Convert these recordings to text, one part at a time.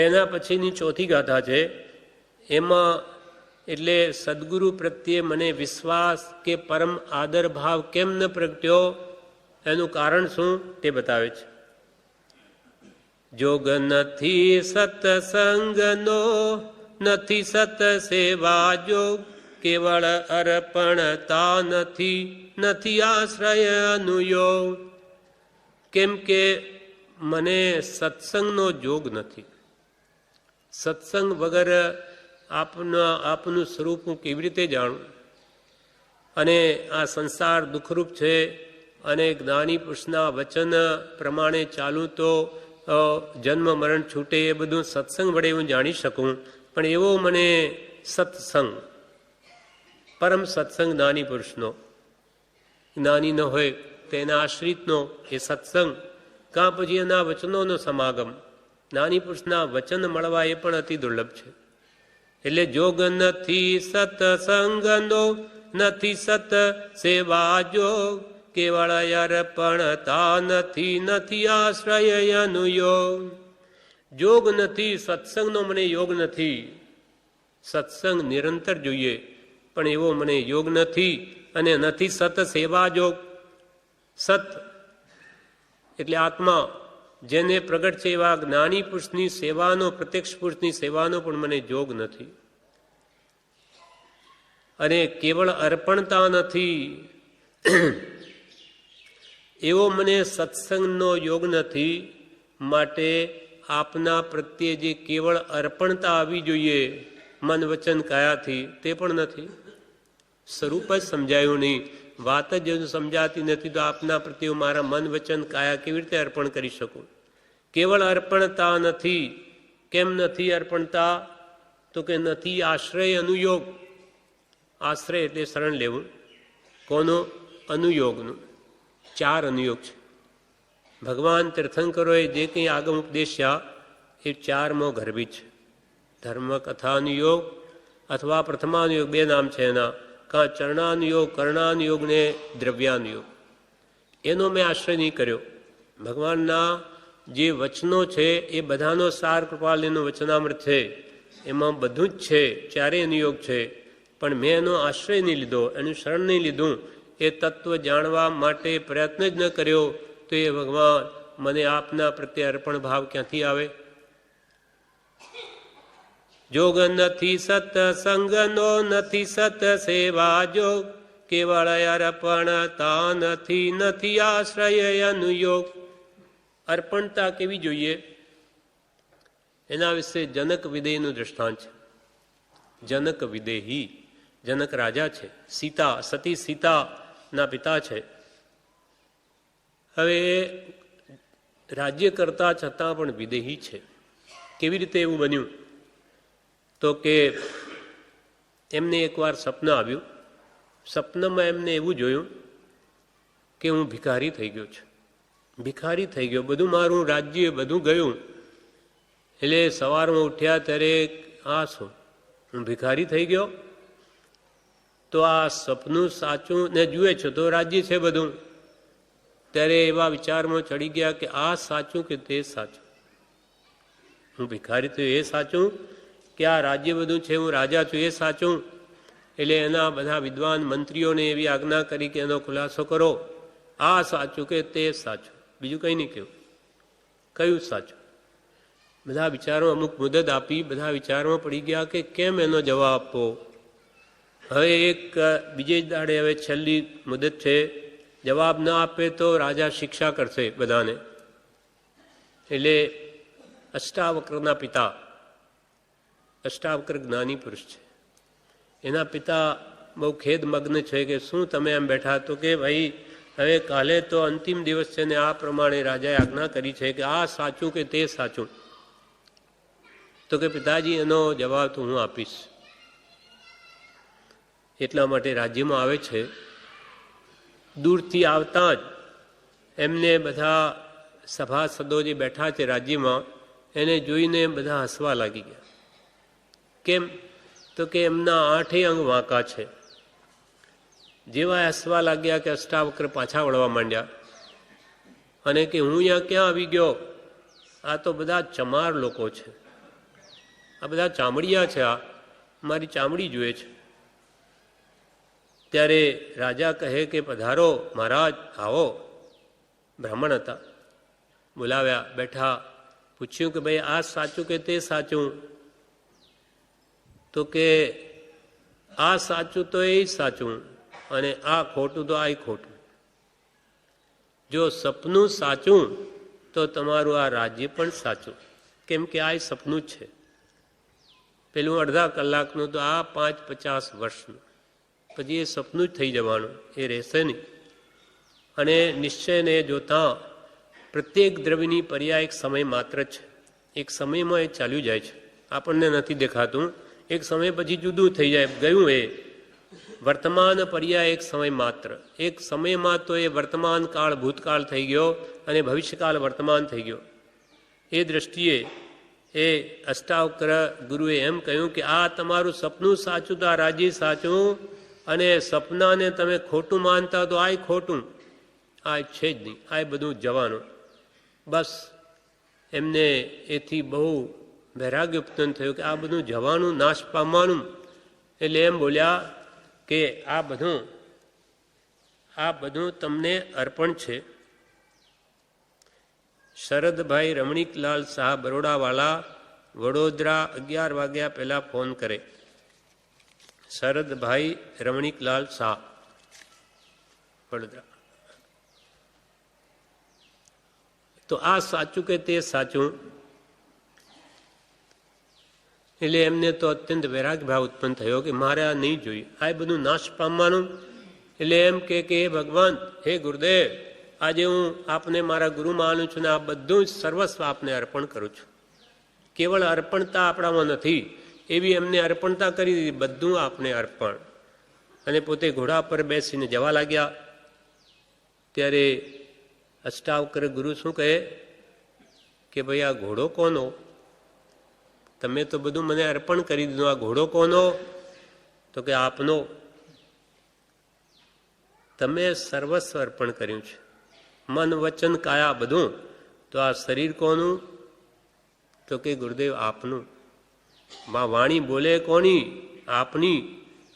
એના પછીની ચોથી ગાથા છે, એમાં એટલે સદગુરુ પ્રત્યે મને વિશ્વાસ કે પરમ આદર ભાવ કેમ ન પ્રગટ્યો, એનું કારણ શું તે બતાવે છે. જોગ નથી સત્સંગનો, નથી સત સેવા જોગ, કેવળ અર્પણતા નથી, નથી આશ્રય અનુયોગ. કેમ કે મને સત્સંગનો જોગ નથી. સત્સંગ વગર આપનું સ્વરૂપ હું કેવી રીતે જાણું? અને આ સંસાર દુઃખરૂપ છે, અને જ્ઞાની પુરુષના વચન પ્રમાણે ચાલું તો જન્મ મરણ છૂટે, એ બધું સત્સંગ વડે હું જાણી શકું. પણ એવો મને સત્સંગ, પરમ સત્સંગ જ્ઞાની પુરુષનો, જ્ઞાની ન હોય તો એના આશ્રિતનો એ સત્સંગ, કાં પછી એના વચનોનો સમાગમ, જ્ઞાની પુરુષના વચન મળવા એ પણ અતિ દુર્લભ છે. એટલે જોગ નથી સત્સંગનો, નથી સત સેવા જોગ, કેવળ અર્પણતા નથી, નથી આશ્રય અનુયોગ. જોગ નથી, સત્સંગનો મને યોગ નથી. સત્સંગ નિરંતર જોઈએ, પણ એવો મને યોગ નથી. અને નથી સત સેવા જોગ. સત એટલે આત્મા, જેને પ્રગટ છે એવા જ્ઞાની પુરુષની સેવાનો, પ્રત્યક્ષ પુરુષની સેવાનો પણ મને જોગ નથી. અને કેવળ અર્પણતા નથી, એવો મને સત્સંગનો યોગ નથી. માટે આપના પ્રત્યે જે કેવળ અર્પણતા આવી જોઈએ મન વચન કાયાથી, તે પણ નથી. સ્વરૂપ જ સમજાયું નહીં, વાત જ સમજાતી નથી, તો આપના પ્રત્યે મારા મન વચન કાયા કેવી રીતે અર્પણ કરી શકું? કેવળ અર્પણતા નથી. કેમ નથી અર્પણતા? તો કે નથી આશ્રય અનુયોગ. આશ્રય એટલે શરણ લેવું. કોનો? અનુયોગનું. 4 અનુયોગ છે. ભગવાન તીર્થંકરોએ જે કંઈ આગમ ઉપદેશ્યા એ 4મો ગર્ભી છે. ધર્મ કથાનુયોગ અથવા પ્રથમાનુયોગ, 2 નામ છે એના. કાં ચરણાનુયોગ, કર્ણાનુયોગ ને દ્રવ્યાનુયોગ. એનો મેં આશ્રય નહીં કર્યો. ભગવાનના જે વચનો છે એ બધાનો સાર કૃપાલયનું વચનામૃત છે, એમાં બધું જ છે, 4 અનુયોગ છે. પણ મેં એનો આશ્રય નહીં લીધો, એનું શરણ નહીં લીધું. એ તત્વ જાણવા માટે પ્રયત્ન જ ન કર્યો, તો એ ભગવાન મને આપના પ્રત્યે અર્પણ ભાવ ક્યાંથી આવે? જોગ નથી સત્સંગનો, નથી સત સેવા જોગ, કેવળ અર્પણતા નથી, નથી આશ્રય અનુયોગ. અર્પણતા કેવી જોઈએ? એના વિશે જનક વિદેહીનું દૃષ્ટાંત છે. જનક વિદેહી, જનક રાજા છે, સીતા, સતી સીતાના પિતા છે. હવે રાજ્ય કરતા છતાં પણ વિદેહી છે. કેવી રીતે એવું બન્યું? તો કે એમને એકવાર સપન આવ્યું. સપનામાં એમને એવું જોયું કે હું ભિખારી થઈ ગયો છું. ભિખારી થઈ ગયો, બધું મારું રાજ્ય બધું ગયું. એટલે સવારમાં ઉઠ્યા ત્યારે આ શું, હું ભિખારી થઈ ગયો? તો આ સપનું સાચું ને જુએ છે તો રાજ્ય છે બધું. ત્યારે એવા વિચારમાં ચડી ગયા કે આ સાચું કે તે સાચું? હું ભિખારી થયો એ સાચું કે આ રાજ્ય બધું છે, હું રાજા છું એ સાચું? એટલે એના બધા વિદ્વાન મંત્રીઓને એવી આજ્ઞા કરી કે એનો ખુલાસો કરો. આ સાચું કે તે સાચું? બીજું કંઈ નહીં કહ્યું. કયું સાચું? બધા વિચારમાં અમુક મુદત આપી, બધા વિચારમાં પડી ગયા કે કેમ એનો જવાબ આપવો. હવે એક બીજે જ દાડે હવે છેલ્લી મુદત છે, જવાબ ન આપે તો રાજા શિક્ષા કરશે બધાને. એટલે અષ્ટાવક્રના પિતા, અષ્ટાવક્ર જ્ઞાની પુરુષ છે, એના પિતા બહુ ખેદમગ્ન છે કે શું તમે એમ બેઠા? તો કે ભાઈ હવે કાલે તો અંતિમ દિવસ છે ને આ પ્રમાણે રાજાએ આજ્ઞા કરી છે કે આ સાચું કે તે સાચું? તો કે પિતાજી એનો જવાબ તો હું આપીશ. એટલા માટે રાજ્યમાં આવે છે. દૂરથી આવતા જ એમને બધા સભાસદો જે બેઠા છે રાજ્યમાં, એને જોઈને બધા હસવા લાગી ગયા. કેમ? તો કે એમના 8 અંગ વાંકા છે. જેવા હસવા લાગ્યા કે અષ્ટાવક્ર પાછા વળવા માંડ્યા અને કે હું અહીંયા ક્યાં આવી ગયો? આ તો બધા ચમાર લોકો છે, આ બધા ચામડિયા છે, આ મારી ચામડી જોઈએ છે. ત્યારે રાજા કહે કે પધારો મહારાજ, આવો. બ્રાહ્મણ હતા, બોલાવ્યા, બેઠા. પૂછ્યું કે ભાઈ આ સાચું કે તે સાચું? તો કે આ સાચું તો એ સાચું, અને આ ખોટું તો આ ખોટું. જો સપનું સાચું તો તમારું આ રાજ્ય પણ સાચું, કેમ કે આ સપનું જ છે. પેલું અડધા કલાકનું તો આ 5-50 વર્ષનું, પછી એ સપનું જ થઈ જવાનું, એ રહેશે નહીં. અને નિશ્ચયને જોતાં પ્રત્યેક દ્રવ્યની પર્યાય એક સમય માત્ર છે. એક સમયમાં એ ચાલ્યું જાય છે, આપણને નથી દેખાતું. એક સમય પછી જુદું થઈ જાય, ગયું. એ વર્તમાન પર્યાય એક સમય માત્ર. એક સમયમાં તો એ વર્તમાન કાળ ભૂતકાળ થઈ ગયો અને ભવિષ્યકાળ વર્તમાન થઈ ગયો. એ દ્રષ્ટિએ એ અષ્ટાવક્ર ગુરુએ એમ કહ્યું કે આ તમારું સપનું સાચું તો આ રાજ્ય સાચું, અને સપનાને તમે ખોટું માનતા તો આ ખોટું. આ છે જ નહીં, આ બધું જવાનું. બસ એમને એથી બહુ વૈરાગ્ય ઉત્પન્ન થયું કે આ બધું જવાનું, નાશ પામવાનું. એટલે એમ બોલ્યા કે આ બધું તમને અર્પણ છે. શરદભાઈ રમણીકલાલ શાહ બરોડાવાળા, વડોદરા 11 વાગ્યા પહેલાં ફોન કરે. શરદભાઈ રમણીકલાલ શાહ, વડોદરા. તો આ સાચું કે તે સાચું? એટલે એમને તો અત્યંત વૈરાગ્ય ભાવ ઉત્પન્ન થયો કે મારે આ નહીં જોઈએ, આ બધું નાશ પામવાનું. એટલે એમ કે હે ભગવાન, હે ગુરુદેવ, આજે હું આપને મારા ગુરુ માનું છું ને આ બધું જ સર્વસ્વ આપને અર્પણ કરું છું. કેવળ અર્પણતા આપણામાં નથી, એવી એમને અર્પણતા કરી દીધી, બધું આપને અર્પણ. અને પોતે ઘોડા પર બેસીને જવા લાગ્યા. ત્યારે અષ્ટાવક્ર ગુરુ શું કહે કે ભાઈ આ ઘોડો કોનો? તમે તો બધું મને અર્પણ કરી દીધું, આ ઘોડો કોનો? તો કે આપનો. તમે સર્વસ્વ અર્પણ કર્યું છે, મન વચન કાયા બધું. તો આ શરીર કોનું? તો કે ગુરુદેવ આપનું. વાણી બોલે કોની? આપની.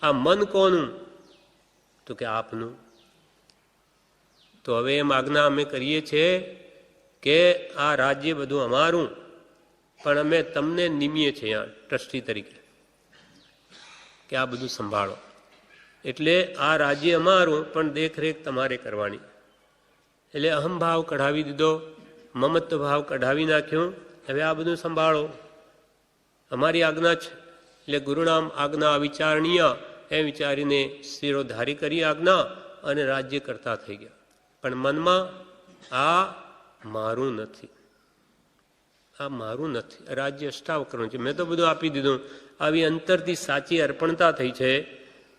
આ મન કોનું? તો કે આપનું. તો હવે એમ આજ્ઞા અમે કરીએ છીએ કે આ રાજ્ય બધું અમારું, પણ અમે તમને નિમીએ છીએ આ ટ્રસ્ટી તરીકે કે આ બધું સંભાળો. એટલે આ રાજ્ય અમારું, પણ દેખરેખ તમારે કરવાની. એટલે અહમભાવ કઢાવી દીધો, મમત્વ ભાવ કઢાવી નાખ્યું. હવે આ બધું સંભાળો, અમારી આજ્ઞા છે. એટલે ગુરુનામ આજ્ઞા અવિચારણીય એમ વિચારીને શિરોધારી કરી આજ્ઞા, અને રાજ્ય કરતા થઈ ગયા. પણ મનમાં આ મારું નથી, આ મારું નથી, રાજ્ય અષ્ટાવક્રનું છે, મેં તો બધું આપી દીધું. આવી અંતરથી સાચી અર્પણતા થઈ છે.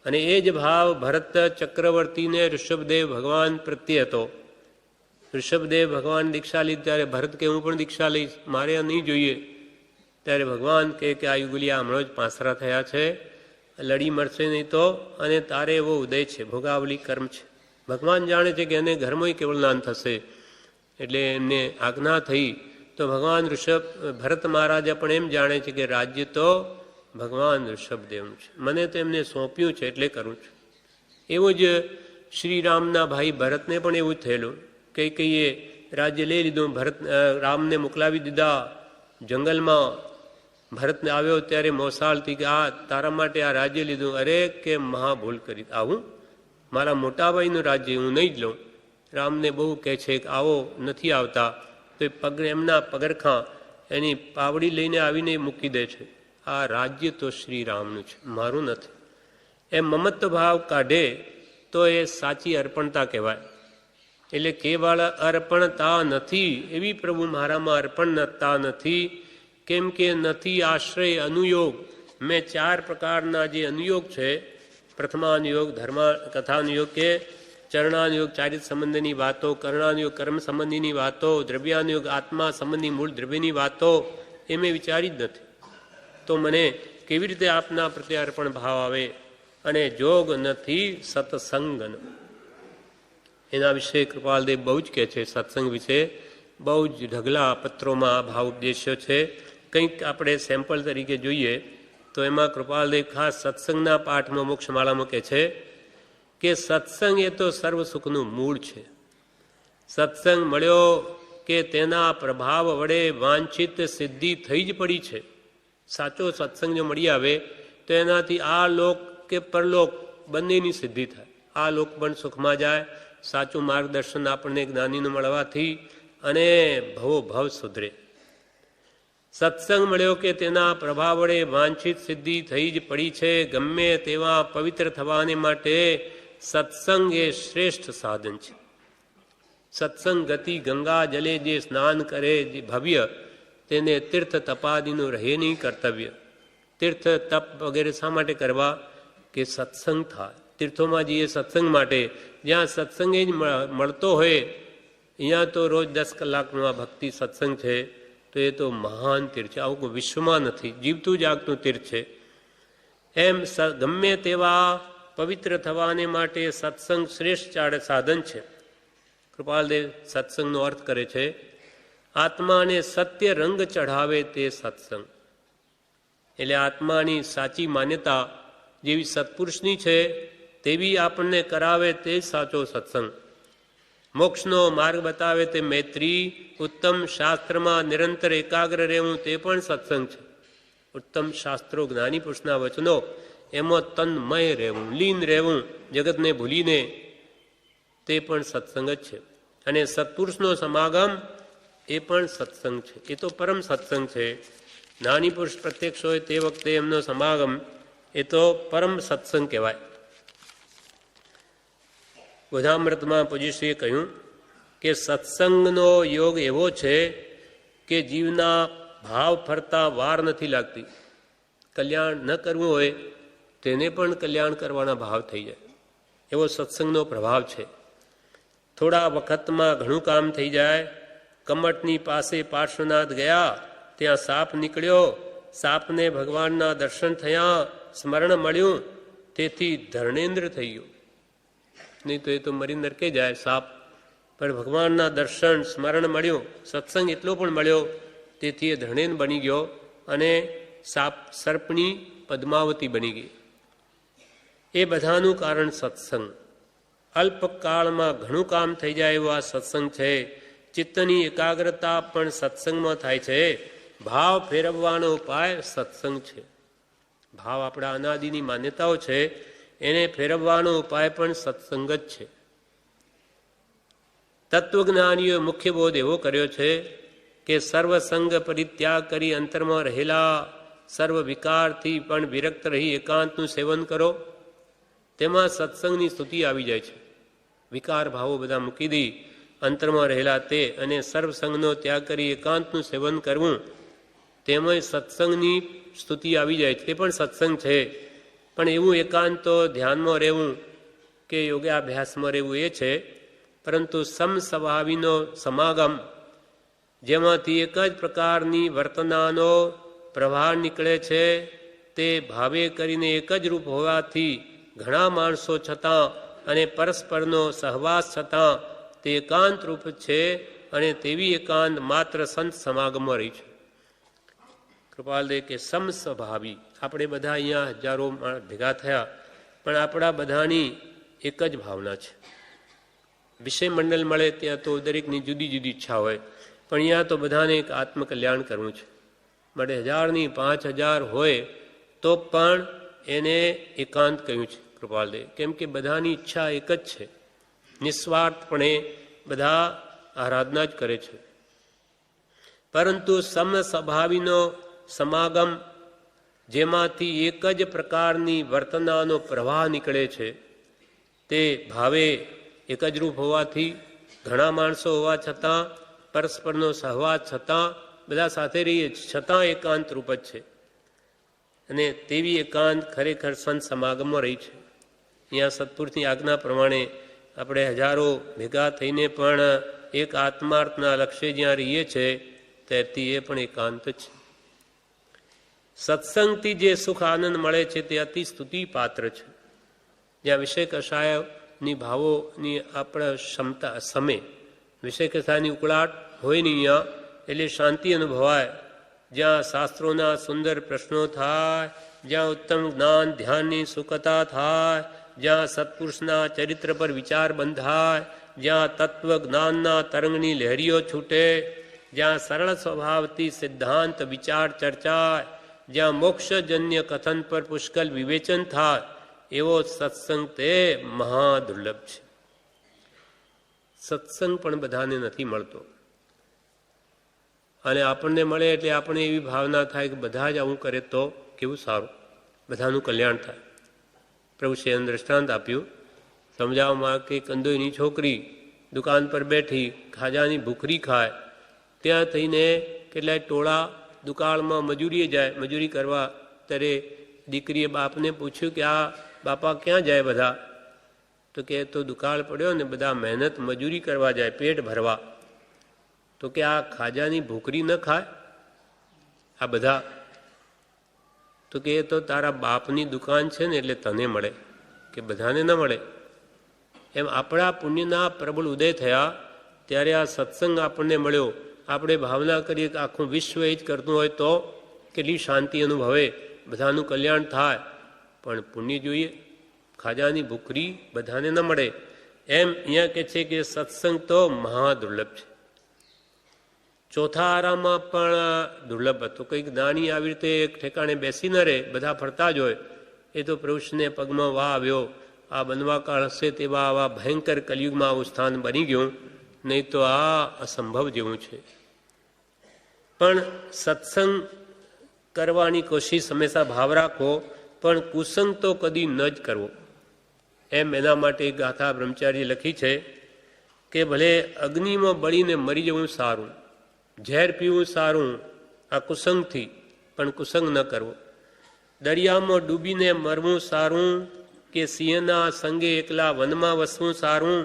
અને એ જ ભાવ ભરત ચક્રવર્તીને ઋષભદેવ ભગવાન પ્રત્યે હતો. ઋષભદેવ ભગવાન દીક્ષા લીધી ત્યારે ભરત કે હું પણ દીક્ષા લઈશ, મારે આ નહીં જોઈએ. ત્યારે ભગવાન કહે કે આ યુગલિયા હમણાં જ પાંસરા થયા છે, લડી મળશે નહીં તો, અને તારે એવો ઉદય છે, ભોગાવલી કર્મ છે. ભગવાન જાણે છે કે એને ઘરમાં કેવળ જ્ઞાન થશે. એટલે એમને આજ્ઞા થઈ. તો ભગવાન ભરત મહારાજા પણ એમ જાણે છે કે રાજ્ય તો ભગવાન ઋષભદેવનું છે, મને તો એમને સોંપ્યું છે એટલે કરું છું. એવું જ શ્રીરામના ભાઈ ભરતને પણ એવું જ થયેલું. કઈએ રાજ્ય લઈ લીધું, રામને મોકલાવી દીધા જંગલમાં. ભરતને આવ્યો ત્યારે મોસાળથી કે આ તારા માટે આ રાજ્ય લીધું. અરે કે મહા ભૂલ કરી, આવું મારા મોટાભાઈનું રાજ્ય હું નહીં જ લઉં. રામને બહુ કહે છે કે આવો, નથી આવતા. તો એ એમના પગરખાં એની પાવડી લઈને આવીને મૂકી દે છે. આ રાજ્ય તો શ્રી રામનું છે, મારું નથી. એમ મમત્વ ભાવ કાઢે તો એ સાચી અર્પણતા કહેવાય. એટલે કેવળ અર્પણતા નથી, એવી પ્રભુ મારામાં અર્પણતા નથી. કેમ કે નથી આશ્રય અનુયોગ. મેં 4 પ્રકારના જે અનુયોગ છે, પ્રથમાનુયોગ ધર્મ કથાનુયોગ કે ચરણાનુયોગ ચારિત્ર સંબંધની વાતો, કર્ણાનુયોગ કર્મ સંબંધીની વાતો, દ્રવ્યાનુયોગ આત્મા સંબંધી મૂળ દ્રવ્યની વાતો, એ મેં વિચારી જ નથી. તો મને કેવી રીતે આપના પ્રત્યે અર્પણ ભાવ આવે? અને જોગ નથી સત્સંગન. એના વિશે કૃપાલદેવ બહુ જ કહે છે. સત્સંગ વિશે બહુ જ ઢગલા પત્રોમાં આ ભાવ ઉપદેશ્યો છે. કંઈક આપણે સેમ્પલ તરીકે જોઈએ તો એમાં કૃપાલદેવ ખાસ સત્સંગના પાઠમાં મોક્ષમાળામાં કહે છે કે સત્સંગ એ તો સર્વ સુખનું મૂળ છે. સત્સંગ મળ્યો કે તેના પ્રભાવ વડે વાંછિત સિદ્ધિ થઈ જ પડી છે. સાચો સત્સંગ જો મળી આવે તો એનાથી આ લોક કે પરલોક બંનેની સિદ્ધિ થાય. આ લોક પણ સુખમાં જાય, સાચું માર્ગદર્શન આપણને જ્ઞાનીનું મળવાથી, અને ભવો ભવ સુધરે. સત્સંગ મળ્યો કે તેના પ્રભાવ વડે વાંછિત સિદ્ધિ થઈ જ પડી છે. ગમે તેવા પવિત્ર થવાને માટે સત્સંગ એ શ્રેષ્ઠ સાધન છે. સત્સંગ ગતિ ગંગા જલે જે સ્નાન કરે જે ભવ્ય, તેને તીર્થ તપાદીનું રહે નહીં કર્તવ્ય. તીર્થ તપ વગેરે શા માટે કરવા? કે સત્સંગ થાય. તીર્થોમાં જઈએ સત્સંગ માટે, જ્યાં સત્સંગ જ મળતો હોય. અહીંયા તો રોજ 10 કલાકનો આ ભક્તિ સત્સંગ છે, તો એ તો મહાન તીર્થ છે. આવું વિશ્વમાં નથી, જીવતું જાગતું તીર્થ છે. એમ ગમે તેવા પવિત્ર થવાને માટે સત્સંગ શ્રેષ્ઠ સાધન છે. કૃપાલદેવ સત્સંગનો અર્થ કરે છે, આત્માને સત્ય રંગ ચઢાવે તે સત્સંગ. એટલે આત્માની સાચી માન્યતા જેવી સત્પુરુષની છે તેવી આપણને કરાવે તે સાચો સત્સંગ. મોક્ષનો માર્ગ બતાવે તે મૈત્રી. ઉત્તમ શાસ્ત્રમાં નિરંતર એકાગ્ર રહેવું તે પણ સત્સંગ છે. ઉત્તમ શાસ્ત્રો જ્ઞાની પુરુષના વચનો એમાં તન્મય રહેવું, લીન રહેવું, જગતને ભૂલીને, તે પણ સત્સંગ જ છે. અને સત્પુરુષનો સમાગમ એ પણ સત્સંગ છે. એ તો પરમ સત્સંગ છે. જ્ઞાની પુરુષ પ્રત્યક્ષ હોય તે વખતે એમનો સમાગમ એ તો પરમ સત્સંગ કહેવાય. બોધામૃતમાં પૂજ્યશ્રીએ કહ્યું કે સત્સંગનો યોગ એવો છે કે જીવના ભાવ ફરતા વાર નથી લાગતી. કલ્યાણ ન કરવું હોય તેને પણ કલ્યાણ કરવાના ભાવ થઈ જાય, એવો સત્સંગનો પ્રભાવ છે. થોડા વખતમાં ઘણું કામ થઈ જાય. કમટની પાસે પાર્શ્વનાથ ગયા, ત્યાં સાપ નીકળ્યો. સાપને ભગવાનના દર્શન થયા, સ્મરણ મળ્યું, તેથી ધર્ણેન્દ્ર થઈ ગયો. નહીં તો એ તો મરી નરકે જાય સાપ. પણ ભગવાનના દર્શન સ્મરણ મળ્યું, સત્સંગ એટલો પણ મળ્યો, તેથી એ ધર્ણેન્દ્ર બની ગયો અને સાપ સર્પની પદ્માવતી બની ગઈ. એ બધાનું કારણ સત્સંગ. અલ્પકાળમાં ઘણું કામ થઈ જાય એવો આ સત્સંગ છે. ચિત્તની એકાગ્રતા પણ સત્સંગમાં થાય છે. ભાવ ફેરવવાનો ઉપાય સત્સંગ છે. ભાવ આપણા અનાદિની માન્યતાઓ છે, એને ફેરવવાનો ઉપાય પણ સત્સંગ જ છે. તત્વજ્ઞાનીઓએ મુખ્ય બોધ એવો કર્યો છે કે સર્વસંગ પરિત્યાગ કરી અંતરમાં રહેલા સર્વ વિકારથી પણ વિરક્ત રહી એકાંતનું સેવન કરો. તેમાં સત્સંગની સ્તુતિ આવી જાય છે. વિકાર ભાવો બધા મૂકી દી અંતરમાં રહેલા તે, અને સર્વસંગનો ત્યાગ કરી એકાંતનું સેવન કરવું, તેમાં સત્સંગની સ્તુતિ આવી જાય છે. તે પણ સત્સંગ છે. પણ એવું એકાંત તો ધ્યાનમાં રહેવું કે યોગાભ્યાસમાં રહેવું એ છે. પરંતુ સમસ્વભાવીનો સમાગમ, જેમાંથી એક જ પ્રકારની વર્તનાનો પ્રવાહ નીકળે છે, તે ભાવે કરીને એક જ રૂપ હોવાથી ઘણા માણસો છતાં અને પરસ્પરનો સહવાસ છતાં તે એકાંત રૂપ છે. અને તેવી એકાંત માત્ર સંત સમાગમમાં રહી છે. કૃપાલદેવ કે સમસ્વભાવી, આપણે બધા અહીંયા હજારો ભેગા થયા, પણ આપણા બધાની એક જ ભાવના છે. વિષય મંડળ મળે ત્યાં તો દરેકની જુદી જુદી ઈચ્છા હોય, પણ અહીંયા તો બધાને એક આત્મકલ્યાણ કરવું છે. માટે 1000ની 5000 હોય તો પણ એને એકાંત કહ્યું છે કૃપાલદેવ. કેમ કે બધાની ઈચ્છા એક જ છે. નિસ્વાર્થપણે બધા આરાધના જ કરે છે. પરંતુ સમસ્વભાવીનો સમાગમ, જેમાંથી એક જ પ્રકારની વર્તનાનો પ્રવાહ નીકળે છે, તે ભાવે એક જ રૂપ હોવાથી ઘણા માણસો હોવા છતાં, પરસ્પરનો સહવાસ છતાં, બધા સાથે રહીએ છતાં એકાંત રૂપ જ છે. અને તેવી એકાંત ખરેખર સંત સમાગમમાં રહી છે. અહીંયા સત્પુરુષની આજ્ઞા પ્રમાણે આપણે હજારો ભેગા થઈને પણ એક આત્માર્થના લક્ષ્ય જ્યાં રહીએ છીએ, ત્યારથી એ પણ એકાંત જ છે. સત્સંગથી જે સુખ આનંદ મળે છે તે અતિ સ્તુતિ પાત્ર છે. જ્યાં વિષય કષાયની ભાવોની આપણા ક્ષમતા સમે, વિષય કષાયની ઉકળાટ હોય નહીં અહીંયા, એટલે શાંતિ અનુભવાય. જ્યાં શાસ્ત્રોના સુંદર પ્રશ્નો થાય, જ્યાં ઉત્તમ જ્ઞાન ધ્યાનની સુખતા થાય, જ્યાં સત્પુરુષના ચરિત્ર પર વિચાર બંધાય, જ્યાં તત્વ જ્ઞાનના તરંગની લહેરીઓ છૂટે, જ્યાં સરળ સ્વભાવથી સિદ્ધાંત વિચાર ચર્ચાય, જ્યાં મોક્ષજન્ય કથન પર પુષ્કળ વિવેચન થાય, એવો સત્સંગ તે મહાદુર્લભ છે. સત્સંગ પણ બધાને નથી મળતો, અને આપણને મળે એટલે આપણને એવી ભાવના થાય કે બધા જ આવું કરે તો કેવું સારું, બધાનું કલ્યાણ થાય. પ્રભુ શ્રીએ દ્રષ્ટાંત આપ્યું સમજાવવામાં કે કંદોઈની છોકરી દુકાન પર બેઠી ખાજાની ભૂખરી ખાય, ત્યાં થઈને કેટલાય ટોળા દુકાળમાં મજૂરીએ જાય, મજૂરી કરવા. ત્યારે દીકરીએ બાપને પૂછ્યું કે આ બાપા ક્યાં જાય બધા? તો કે તો દુકાળ પડ્યો ને બધા મહેનત મજૂરી કરવા જાય પેટ ભરવા. તો કે આ ખાજાની ભૂખરી ન ખાય આ બધા? તો કે એ તો તારા બાપની દુકાન છે ને એટલે તને મળે, કે બધાને ન મળે. એમ આપણા પુણ્યના પ્રબળ ઉદય થયા ત્યારે આ સત્સંગ આપણને મળ્યો. આપણે ભાવના કરીએ કે આખું વિશ્વ એ જ કરતું હોય તો કેટલી શાંતિ અનુભવે, બધાનું કલ્યાણ થાય. પણ પુણ્ય જોઈએ, ખાજાની ભૂખરી બધાને ન મળે. એમ અહીંયા કહે છે કે સત્સંગ તો મહાદુર્લભ છે. ચોથા આરામમાં પણ દુર્લભ હતો. કંઈક જ્ઞાની આવી રીતે એક ઠેકાણે બેસી ન રહે, બધા ફરતા જ હોય. એ તો પ્રભુને પગમાં વાહ આવ્યો, આ બનવા કાળ હશે તેવા આવા ભયંકર કલયુગમાં આવું સ્થાન બની ગયું, નહીં તો આ અસંભવ જેવું છે. પણ સત્સંગ કરવાની કોશિશ હંમેશા ભાવ રાખવો, પણ કુસંગ તો કદી ન જ કરવો. એમ એના માટે ગાથા બ્રહ્મચારી લખી છે કે ભલે અગ્નિમાં બળીને મરી જવું સારું, ઝેર પીવું સારું આ કુસંગથી, પણ કુસંગ ન કરવો. દરિયામાં ડૂબીને મરવું સારું કે સિંહના સંગે એકલા વનમાં વસવું સારું,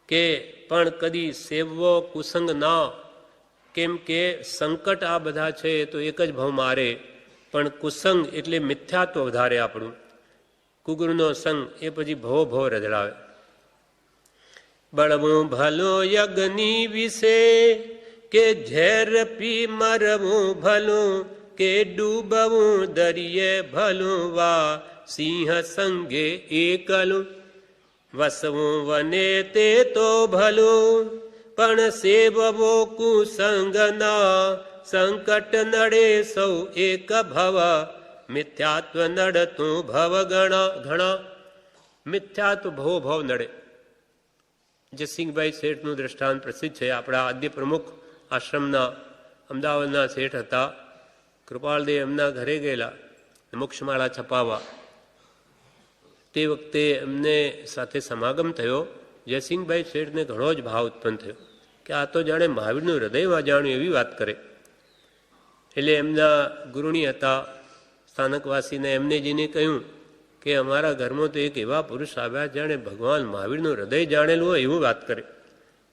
કે પણ કદી સેવવો કુસંગ ના. કેમ કે સંકટ આ બધા છે તો એક જ ભાવ મારે, પણ કુસંગ એટલે મિથ્યાત્વ વધારે આપણું. કુગુરનો સંગ એ પછી ભવો ભવ રજડાવે. બળવું ભલો યજ્ઞ વિશે કે ઝેર પી મરવું ભલું, કે ડૂબવું દરિયે ભલું, વા સિંહ સંગે એકલું. વસવું વને તે તો ભલું, પણ સેવવો કુસંગના. સંકટ નડે સૌ એક ભવ, મિથ્યાત્વ નડતું ભવ ઘણા. મિથ્યાત્વ ભવો ભવ નડે. જયસિંહભાઈ શેઠનું દ્રષ્ટાંત પ્રસિદ્ધ છે. આપણા આદ્ય પ્રમુખ આશ્રમના અમદાવાદના શેઠ હતા. કૃપાળદેવ એમના ઘરે ગયેલા મોક્ષમાળા છપાવવા. તે વખતે એમને સાથે સમાગમ થયો. જયસિંહભાઈ શેઠને ઘણો જ ભાવ ઉત્પન્ન થયો કે આ તો જાણે મહાવીરનું હૃદયમાં જાણ્યું એવી વાત કરે. એટલે એમના ગુરુણી હતા સ્થાનકવાસીને, એમને જઈને કહ્યું કે અમારા ઘરમાં તો એક એવા પુરુષ આવ્યા જાણે ભગવાન મહાવીરનું હૃદય જાણેલું હોય એવું વાત કરે.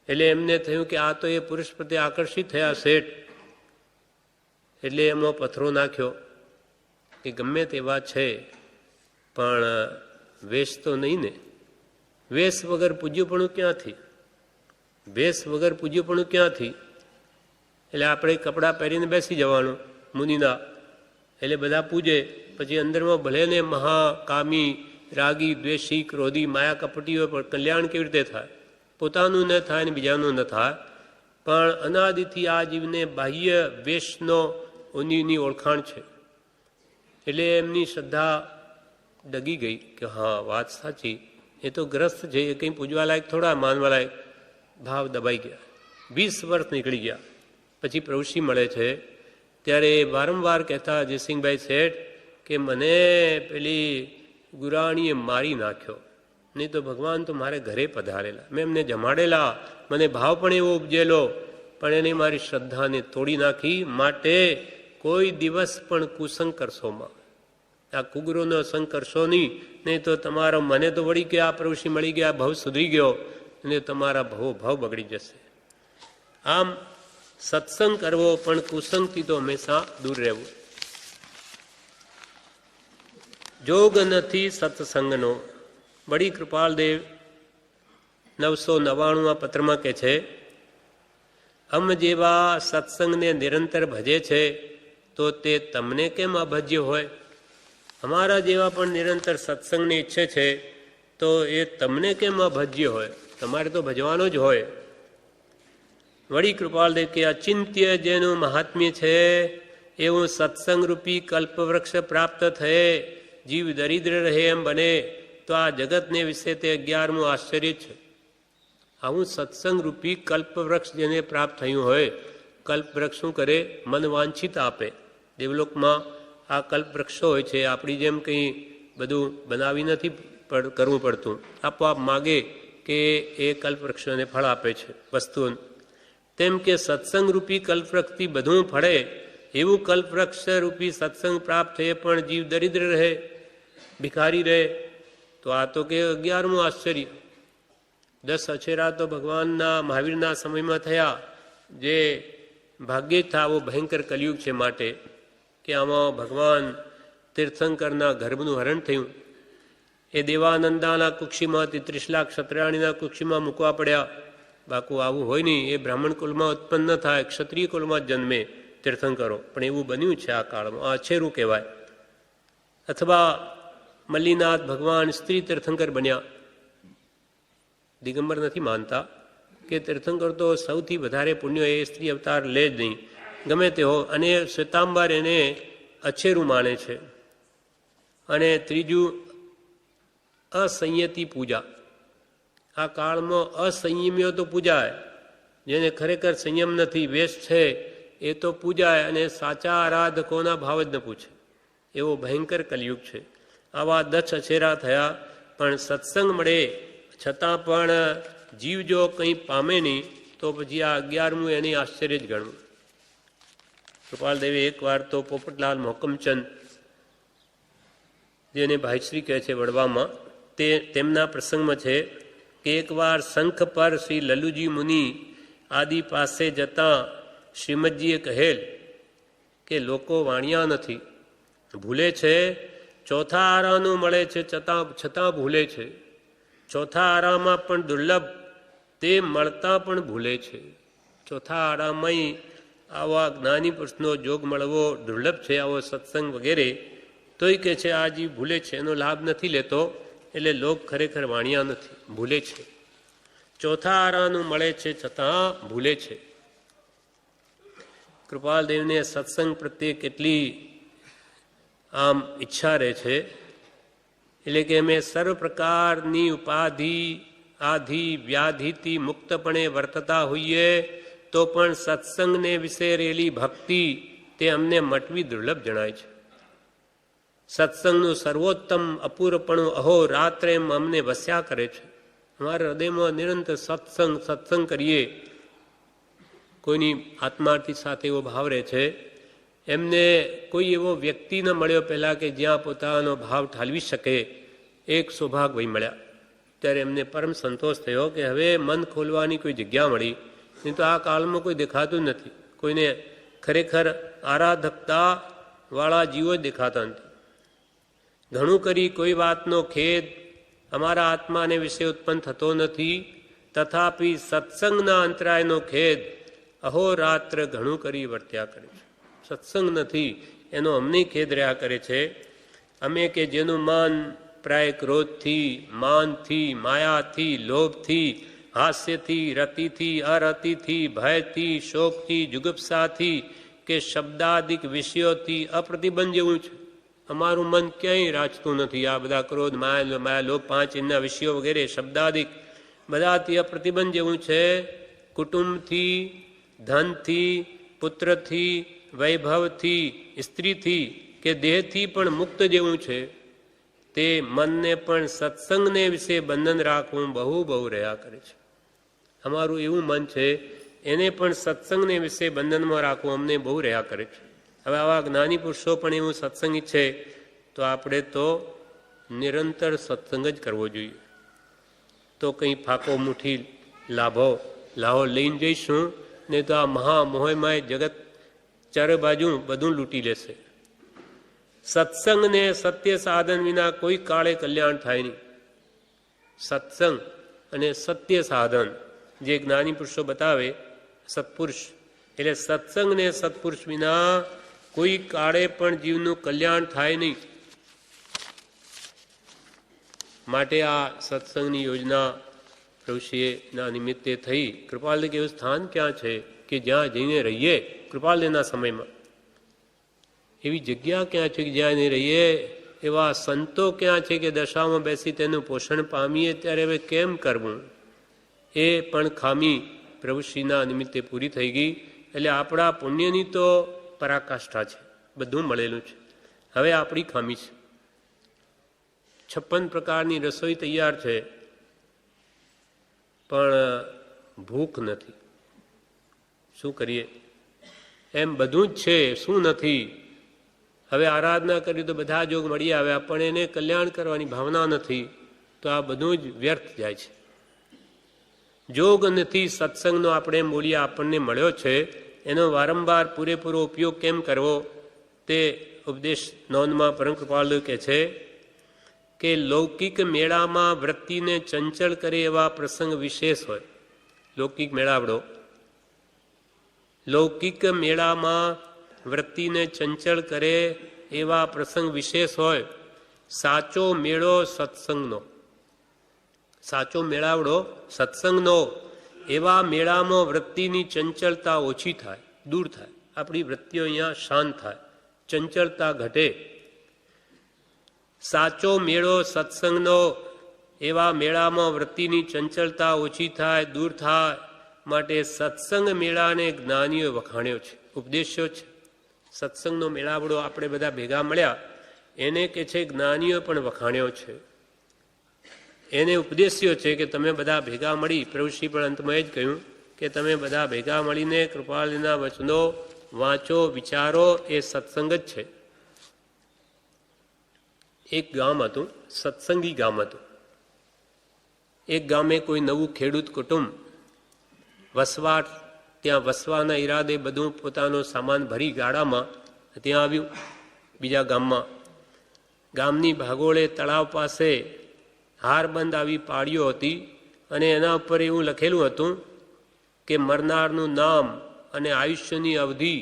એટલે એમને થયું કે આ તો એ પુરુષ પ્રત્યે આકર્ષિત થયા શેઠ. એટલે એમાં પથ્થરો નાખ્યો કે ગમે તેવા છે પણ વેશ તો નહીં ને. વેશ વગર પૂજ્યપણું ક્યાંથી? વેશ વગર પૂજ્યપણું ક્યાંથી? એટલે આપણે કપડાં પહેરીને બેસી જવાનું મુનિના, એટલે બધા પૂજે. પછી અંદરમાં ભલે ને મહાકામી, રાગી, દ્વેષી, ક્રોધી, માયા કપટી હોય, પણ કલ્યાણ કેવી રીતે થાય? પોતાનું ન થાય ને બીજાનું ન થાય. પણ અનાદિથી આ જીવને બાહ્ય વેશનો ઉની ઓળખાણ છે. એટલે એમની શ્રદ્ધા ડગી ગઈ કે હા વાત સાચી, એ તો ગ્રસ્ત છે, એ કંઈ પૂજવા લાયક થોડા, માનવા લાયક. ભાવ દબાઈ ગયા. 20 વર્ષ નીકળી ગયા. પછી પ્રભુશ્રી મળે છે ત્યારે વારંવાર કહેતા જયસિંહભાઈ શેઠ કે મને પેલી ગુરાણીએ મારી નાખ્યો, નહીં તો ભગવાન તો મારે ઘરે પધારેલા, મેં એમને જમાડેલા, મને ભાવ પણ એવો ઉપજેલો, પણ એને મારી શ્રદ્ધાને તોડી નાખી. માટે કોઈ દિવસ પણ કુસંગ કરશો માં, આ કુગરોનો સંગ કરશો નહીં તો તમારો, મને તો વળી કે આ પ્રભુશ્રી મળી ગયા, ભાવ સુધરી ગયો, અને તમારા ભાવ બગડી જશે. આમ સત્સંગ કરવો, પણ કુસંગથી તો હંમેશા દૂર રહેવું. જોગ નથી સત્સંગનો. બડી કૃપાલદેવ 999 પત્રમાં કહે છે, અમ જેવા સત્સંગને નિરંતર ભજે છે તો તે તમને કેમ અભજ્ય હોય? અમારા જેવા પણ નિરંતર સત્સંગને ઈચ્છે છે તો એ તમને કેમ અભજ્ય હોય? તમારે તો ભજવાનો જ હોય. વળી કૃપાલદેવ કે અચિંત્ય જેનું મહાત્મ્ય છે એવું સત્સંગરૂપી કલ્પવૃક્ષ પ્રાપ્ત થયે જીવ દરિદ્ર રહે એમ બને તો આ જગતને વિશે તે 11મું આશ્ચર્ય છે. આવું સત્સંગરૂપી કલ્પવૃક્ષ જેને પ્રાપ્ત થયું હોય, કલ્પવૃક્ષ શું કરે? મન વાંછિત આપે. દેવલોકમાં આ કલ્પવૃક્ષો હોય છે. આપણી જેમ કંઈ બધું બનાવી નથી કરવું પડતું. આપોઆપ માગે કે એ કલ્પવૃક્ષોને ફળ આપે છે વસ્તુઓ. તેમ કે સત્સંગરૂપી કલ્પવૃક્ષથી બધું ફળે એવું કલ્પવૃક્ષરૂપી સત્સંગ પ્રાપ્ત થયે પણ જીવ દરિદ્ર રહે, ભિખારી રહે. તો આ તો કે 11મું આશ્ચર્ય. 10 અછેરા તો ભગવાનના મહાવીરના સમયમાં થયા, જે ભાગ્યે જ આવો ભયંકર કલિયુગ છે. માટે કે આમાં ભગવાન તીર્થંકરના ગર્ભનું હરણ થયું. એ દેવાનંદાના કુક્ષીમાંથી 30 લાખ ક્ષત્રિયાણીના કુક્ષીમાં મૂકવા પડ્યા. બાકુ આવું હોય નહીં. એ બ્રાહ્મણ કુલમાં ઉત્પન્ન ન થાય, ક્ષત્રિય કુલમાં જ જન્મે તીર્થંકરો. પણ એવું બન્યું છે આ કાળમાં. આ અછેરું કહેવાય. અથવા મલ્લીનાથ ભગવાન સ્ત્રી તીર્થંકર બન્યા. દિગંબર નથી માનતા કે તીર્થંકર તો સૌથી વધારે પુણ્ય એ સ્ત્રી અવતાર લે જ નહીં, ગમે તે હો. અને શ્વેતાંબર એને અછેરું માને છે. અને ત્રીજું અસંયતી પૂજા. આ કાળમાં અસંયમીઓ તો પૂજાય, જેને ખરેખર સંયમ નથી, વેશ છે, એ તો પૂજાય. અને સાચા આરાધકોના ભાવ જ ન પૂછે. એવો ભયંકર કલિયુગ છે. આવા 10 અછેરા થયા, પણ સત્સંગ મળે છતાં પણ જીવ જો કંઈ પામે નહીં તો પછી આ 11મું એની આશ્ચર્ય જ ગણવું. કૃપાલદેવે એકવાર તો પોપટલાલ મોહકમચંદ, જેને ભાઈશ્રી કહે છે વડવામાં, તેમના પ્રસંગમાં છે કે એકવાર શંખ પર શ્રી લલ્લુજી મુનિ આદિ પાસે જતાં શ્રીમદજીએ કહેલ કે લોકો વાણિયા નથી, ભૂલે છે. ચોથા આરાનું મળે છે છતાં ભૂલે છે. ચોથા આરામાં પણ દુર્લભ, તે મળતા પણ ભૂલે છે. ચોથા આરામાં આવા જ્ઞાની પુરુષનો જોગ મળવો દુર્લભ છે, આવો સત્સંગ વગેરે. તોય કે છે આ જીવ ભૂલે છે, એનો લાભ નથી લેતો. એટલે લોક ખરેખર વાણિયા નથી, ભૂલે છે. ચોથા આરાનું મળે છે છતાં ભૂલે છે. કૃપાલદેવને સત્સંગ પ્રત્યે કેટલી આમ ઈચ્છા રહે છે. એટલે કે અમે સર્વ પ્રકારની ઉપાધિ આધિ વ્યાધિથી મુક્તપણે વર્તતા હોઈએ તો પણ સત્સંગને વિશે રહેલી ભક્તિ તે અમને મટવી દુર્લભ જણાય છે. સત્સંગનું સર્વોત્તમ અપૂર્વપણું અહોરાત્રે અમને વસ્યા કરે છે. અમારા હૃદયમાં નિરંતર સત્સંગ કરીએ. કોઈની આત્માર્થી સાથે એવો ભાવ રહે છે. એમને કોઈ એવો વ્યક્તિ ન મળ્યો પહેલાં કે જ્યાં પોતાનો ભાવ ઠાલવી શકે. એક સૌભાગભાઈ મળ્યા, ત્યારે એમને પરમ સંતોષ થયો કે હવે મન ખોલવાની કોઈ જગ્યા મળી. નહીં તો આ કાળમાં કોઈ દેખાતું જ નથી. કોઈને ખરેખર આરાધકતા વાળા જીવો જ દેખાતા નથી. ઘણું કરી કોઈ વાતનો ખેદ અમારા આત્માને વિશે ઉત્પન્ન થતો નથી, તથાપિ સત્સંગના અંતરાયનો ખેદ અહોરાત્ર ઘણું કરી વર્ત્યા કરે છે. સત્સંગ નથી એનો અમને ખેદ રહ્યા કરે છે. અમે કે જેનું મન પ્રાય ક્રોધથી, માનથી, માયાથી, લોભથી, હાસ્યથી, રતિથી, અરતિથી, ભયથી, શોકથી, જુગુપ્સાથી કે શબ્દાદિક વિષયોથી અપ્રતિબંધ જેવું છે. અમારું મન ક્યાંય રાચતું નથી. આ બધા ક્રોધ, માયા, લોભ, 5 ઇન્દ્રિયના વિષયો વગેરે શબ્દાદિક બધાથી અપ્રતિબંધ જેવું છે. કુટુંબથી, ધનથી, પુત્રથી, વૈભવથી, સ્ત્રીથી કે દેહથી પણ મુક્ત જેવું છે. તે મનને પણ સત્સંગને વિશે બંધન રાખવું બહુ બહુ રહ્યા કરે છે. અમારું એવું મન છે, એને પણ સત્સંગને વિશે બંધનમાં રાખવું અમને બહુ રહ્યા કરે છે. હવે આવા જ્ઞાની પુરુષો પણ એવું સત્સંગ ઈચ્છે તો આપણે તો નિરંતર સત્સંગ જ કરવો જોઈએ. તો કંઈ ફાકો મુઠ્ઠી લાહો લઈને જઈશું, નહીં તો આ મહામોહમય જગત ચારે બાજુ બધું લૂંટી લેશે. સત્સંગને સત્ય સાધન વિના કોઈ કાળે કલ્યાણ થાય નહીં. સત્સંગ અને સત્ય સાધન જે જ્ઞાની પુરુષો બતાવે, સત્પુરુષ એટલે સત્સંગ ને સત્પુરુષ વિના કોઈ કાળે પણ જીવનું કલ્યાણ થાય નહીં. માટે આ સત્સંગની યોજના પ્રભુશ્રીના નિમિત્તે થઈ. કૃપાલદેવ એવું સ્થાન ક્યાં છે કે જ્યાં જઈને રહીએ? કૃપાલદેવના સમયમાં એવી જગ્યા ક્યાં છે કે જ્યાં નહીં રહીએ? એવા સંતો ક્યાં છે કે દશામાં બેસી તેનું પોષણ પામીએ? ત્યારે હવે કેમ કરવું? એ પણ ખામી પ્રભુશ્રીના નિમિત્તે પૂરી થઈ ગઈ. એટલે આપણા પુણ્યની તો પરાકાષ્ઠા છે, બધું મળેલું છે. હવે આપણી ખામી છે. 56 પ્રકારની રસોઈ તૈયાર છે, પણ ભૂખ નથી. શું કરીએ? એમ બધું જ છે, શું નથી? હવે આરાધના કરી તો બધા જોગ મળી આવ્યા, પણ એને કલ્યાણ કરવાની ભાવના નથી, તો આ બધું જ વ્યર્થ જાય છે. જોગ નથી સત્સંગનો આપણે એમ બોલીએ આપણને મળ્યો છે, એનો વારંવાર પૂરેપૂરો ઉપયોગ કેમ કરવો? તે ઉપદેશ નોંધમાં પરમ કૃપાળુ કહે છે કે લૌકિક મેળામાં વૃત્તિને ચંચળ કરે એવા પ્રસંગ વિશેષ હોય. લૌકિક મેળાવડો, લૌકિક મેળામાં વૃત્તિને ચંચળ કરે એવા પ્રસંગ વિશેષ હોય. સાચો મેળો સત્સંગનો, સાચો મેળાવડો સત્સંગનો. એવા મેળામાં વૃત્તિની ચંચળતા ઓછી થાય, દૂર થાય. આપણી વૃત્તિઓ અહીંયા શાંત થાય, ચંચળતા ઘટે. સાચો મેળો સત્સંગનો. એવા મેળામાં વૃત્તિની ચંચળતા ઓછી થાય, દૂર થાય. માટે સત્સંગ મેળાને જ્ઞાનીઓએ વખાણ્યો છે, ઉપદેશ્યો છે. સત્સંગનો મેળાવડો આપણે બધા ભેગા મળ્યા, એને કે છે જ્ઞાનીઓ પણ વખાણ્યો છે, એને ઉપદેશ્યો છે કે તમે બધા ભેગા મળી. પ્રભુશ્રી પણ અંતમાં એ જ કહ્યું કે તમે બધા ભેગા મળીને કૃપાળુના વચનો વાંચો, વિચારો. એ સત્સંગ જ છે. એક ગામ હતું, સત્સંગી ગામ હતું. એક ગામે કોઈ નવું ખેડૂત કુટુંબ વસવાટ, ત્યાં વસવાના ઈરાદે બધું પોતાનો સામાન ભરી ગાડામાં ત્યાં આવ્યું. બીજા ગામમાં, ગામની ભાગોળે તળાવ પાસે હારબંધ આવી પાડીઓ હતી, અને એના ઉપર એવું લખેલું હતું કે મરનારનું નામ અને આયુષ્યની અવધિ,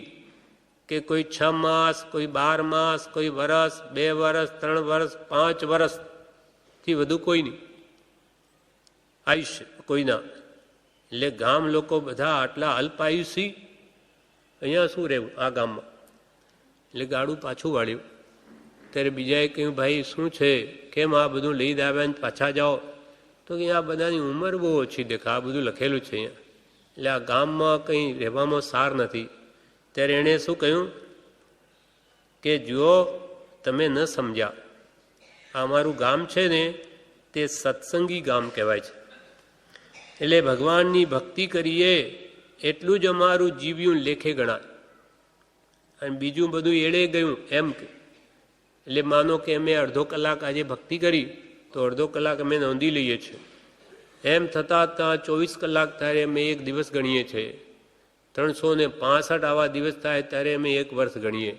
કે કોઈ 6 માસ, કોઈ 12 માસ, કોઈ વર્ષ, 2 વર્ષ, 3 વર્ષ, 5 વર્ષથી વધુ કોઈ નહીં આયુષ્ય કોઈના. એટલે ગામ લોકો બધા આટલા અલ્પાયુષી, અહીંયા શું રહેવું આ ગામમાં? એટલે ગાડું પાછું વાળ્યું. ત્યારે બીજાએ કહ્યું, ભાઈ શું છે, કેમ આ બધું લઈ આવ્યા ને પાછા જાઓ? તો કે આ બધાની ઉંમર બહુ ઓછી દેખા, આ બધું લખેલું છે અહીંયા, એટલે આ ગામમાં કંઈ રહેવામાં સાર નથી. ત્યારે એણે શું કહ્યું કે જુઓ, તમે ન સમજ્યા, આ અમારું ગામ છે ને તે સત્સંગી ગામ કહેવાય છે. એટલે ભગવાનની ભક્તિ કરીએ એટલું જ અમારું જીવ્યું લેખે ગણાય, અને બીજું બધું એળે ગયું એમ. એટલે માનો કે અમે અડધો કલાક આજે ભક્તિ કરી તો અડધો કલાક અમે નોંધી લઈએ છીએ. એમ થતાં ત્યાં 24 કલાક ત્યારે અમે એક દિવસ ગણીએ છીએ. 365 આવા દિવસ થાય ત્યારે અમે 1 વર્ષ ગણીએ.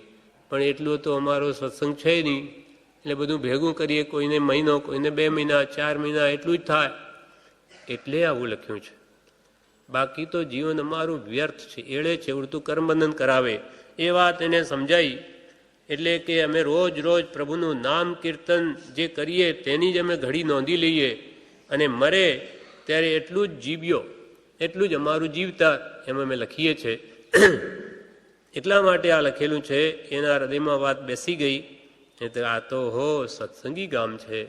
પણ એટલું તો અમારો સત્સંગ છે નહીં. એટલે બધું ભેગું કરીએ, કોઈને મહિનો, કોઈને 2 મહિના, 4 મહિના, એટલું જ થાય. એટલે આવું લખ્યું છે. બાકી તો જીવન અમારું વ્યર્થ છે, એળે છે, ઉડતું કર્મબંધન કરાવે. એ વાત એને સમજાઈ. એટલે કે અમે રોજ રોજ પ્રભુનું નામ કીર્તન જે કરીએ તેની જ અમે ઘડી નોંધી લઈએ, અને મરે ત્યારે એટલું જ જીવ્યો, એટલું જ અમારું જીવતા, એમ અમે લખીએ છીએ. એટલા માટે આ લખેલું છે. એના હૃદયમાં વાત બેસી ગઈ. એટલે આ તો સત્સંગી ગામ છે,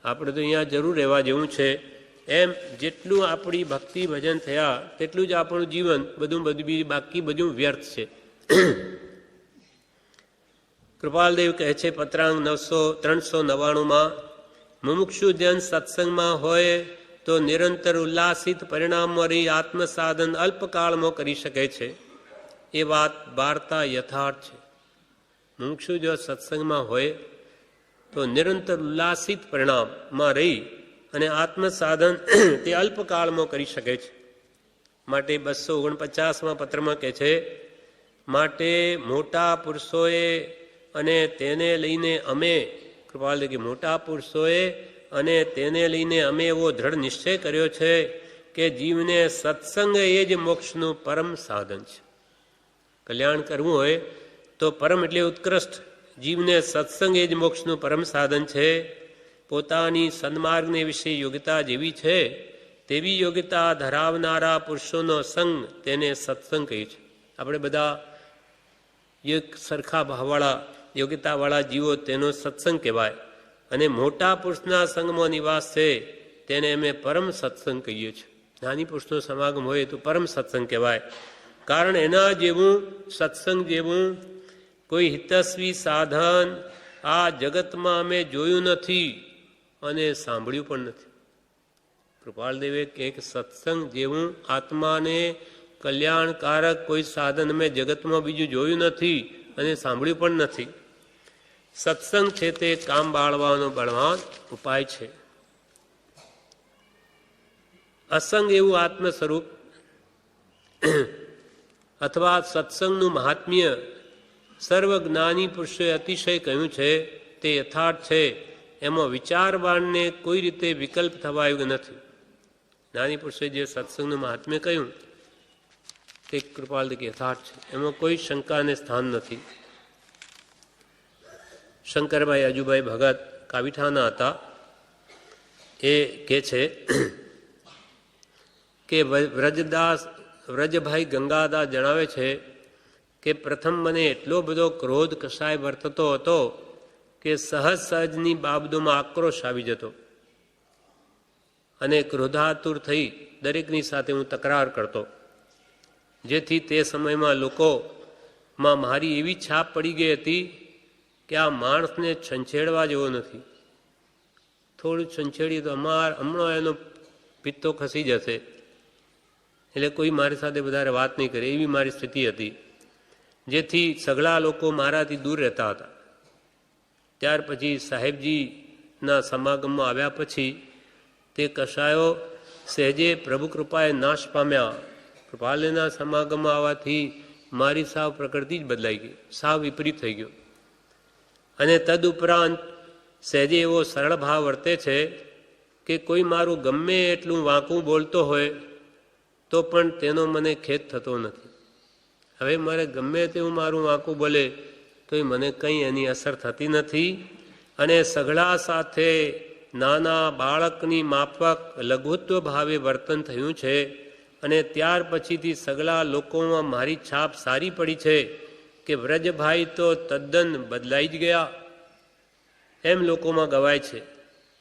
આપણે તો અહીંયા જરૂર રહેવા જેવું છે. એમ જેટલું આપણી ભક્તિ ભજન થયા તેટલું જ આપણું જીવન, બધું બાકી બધું વ્યર્થ છે. કૃપાલદેવ કહે છે પત્રાંગ 399માં, મુમુક્ષુ જન સત્સંગમાં હોય તો નિરંતર ઉલ્લાસિત પરિણામો રહી આત્મસાધન અલ્પકાળમાં કરી શકે છે. એ વાત વાર્તા યથાર્થ છે. મુમુક્ષુ જો સત્સંગમાં હોય તો નિરંતર ઉલ્લાસિત પરિણામમાં રહી અને આત્મસાધન તે અલ્પકાળમાં કરી શકે છે. માટે 249માં પત્રમાં કહે છે, માટે મોટા પુરુષોએ અને તેને લઈને અમે, કૃપાલ કે મોટા પુરુષોએ અને તેને લઈને અમે એવો દ્રઢ નિશ્ચય કર્યો છે કે જીવને સત્સંગ એ જ મોક્ષનું પરમ સાધન છે. કલ્યાણ કરવું હોય તો પરમ એટલે ઉત્કૃષ્ટ. જીવને સત્સંગ એ જ મોક્ષનું પરમ સાધન છે. પોતાની સન્માર્ગને વિશે યોગ્યતા જેવી છે તેવી યોગ્યતા ધરાવનારા પુરુષોનો સંગ તેને સત્સંગ કહે છે. આપણે બધા એક સરખા ભાવવાળા યોગ્યતાવાળા જીવો તેનો સત્સંગ કહેવાય. અને મોટા પુરુષના સંગમાં નિવાસ છે તેને અમે પરમ સત્સંગ કહીએ છીએ. નાની પુરુષનો સમાગમ હોય તો પરમ સત્સંગ કહેવાય. કારણ એના જેવું સત્સંગ જેવું કોઈ હિતસ્વી સાધન આ જગતમાં અમે જોયું નથી અને સાંભળ્યું પણ નથી. કૃપાલદેવે એક સત્સંગ જેવું આત્માને કલ્યાણકારક કોઈ સાધન અમે જગતમાં બીજું જોયું નથી અને સાંભળ્યું પણ નથી. સત્સંગ છે તે કામ બાળવાનો બળવાન ઉપાય છે. અસંગ એવું આત્મ સ્વરૂપ અથવા સત્સંગનું મહાત્મ્ય સર્વજ્ઞાની પુરુષોએ અતિશય કહ્યું છે તે યથાર્થ છે. એમાં વિચારવાનને કોઈ રીતે વિકલ્પ થવાયું નથી. નાની પુરુષોએ જે સત્સંગનું મહાત્મ્ય કહ્યું તે કૃપાલ યથાર્થ છે, એમાં કોઈ શંકાને સ્થાન નથી. શંકરભાઈ અજુભાઈ ભગત કાવીઠાના હતા. એ કહે છે કે વ્રજભાઈ ગંગાદાસ જણાવે છે કે પ્રથમ મને એટલો બધો ક્રોધ કસાય વર્તતો હતો કે સહજ સહજની બાબતોમાં આક્રોશ આવી જતો અને ક્રોધાતુર થઈ દરેકની સાથે હું તકરાર કરતો, જેથી તે સમયમાં લોકોમાં મારી એવી છાપ પડી ગઈ હતી કે આ માણસને છંછેડવા જેવો નથી. થોડું છંછેડીએ તો હમણાં એનો પિત્તો ખસી જશે, એટલે કોઈ મારી સાથે વધારે વાત નહીં કરે, એવી મારી સ્થિતિ હતી. જેથી સઘળા લોકો મારાથી દૂર રહેતા હતા. ત્યાર પછી સાહેબજીના સમાગમમાં આવ્યા પછી તે કશાયો સહેજે પ્રભુ કૃપાએ નાશ પામ્યા. કૃપાલના સમાગમમાં આવવાથી મારી સાવ પ્રકૃતિ જ બદલાઈ ગઈ, સાવ વિપરીત થઈ ગયો. અને તદુપરાંત સહેજે એવો સરળ ભાવ વર્તે છે કે કોઈ મારું ગમે એટલું વાંકું બોલતો હોય તો પણ તેનો મને ખેદ થતો નથી. હવે મારે ગમે તેવું મારું વાંકું બોલે તો મને કંઈ એની અસર થતી નથી. અને સઘળા સાથે નાના બાળકની માફક લઘુત્વ ભાવે વર્તન થયું છે. અને ત્યાર પછીથી સઘળા લોકોમાં મારી છાપ સારી પડી છે કે વ્રજભાઈ તો તદ્દન બદલાઈ જ ગયા એમ લોકોમાં ગવાય છે.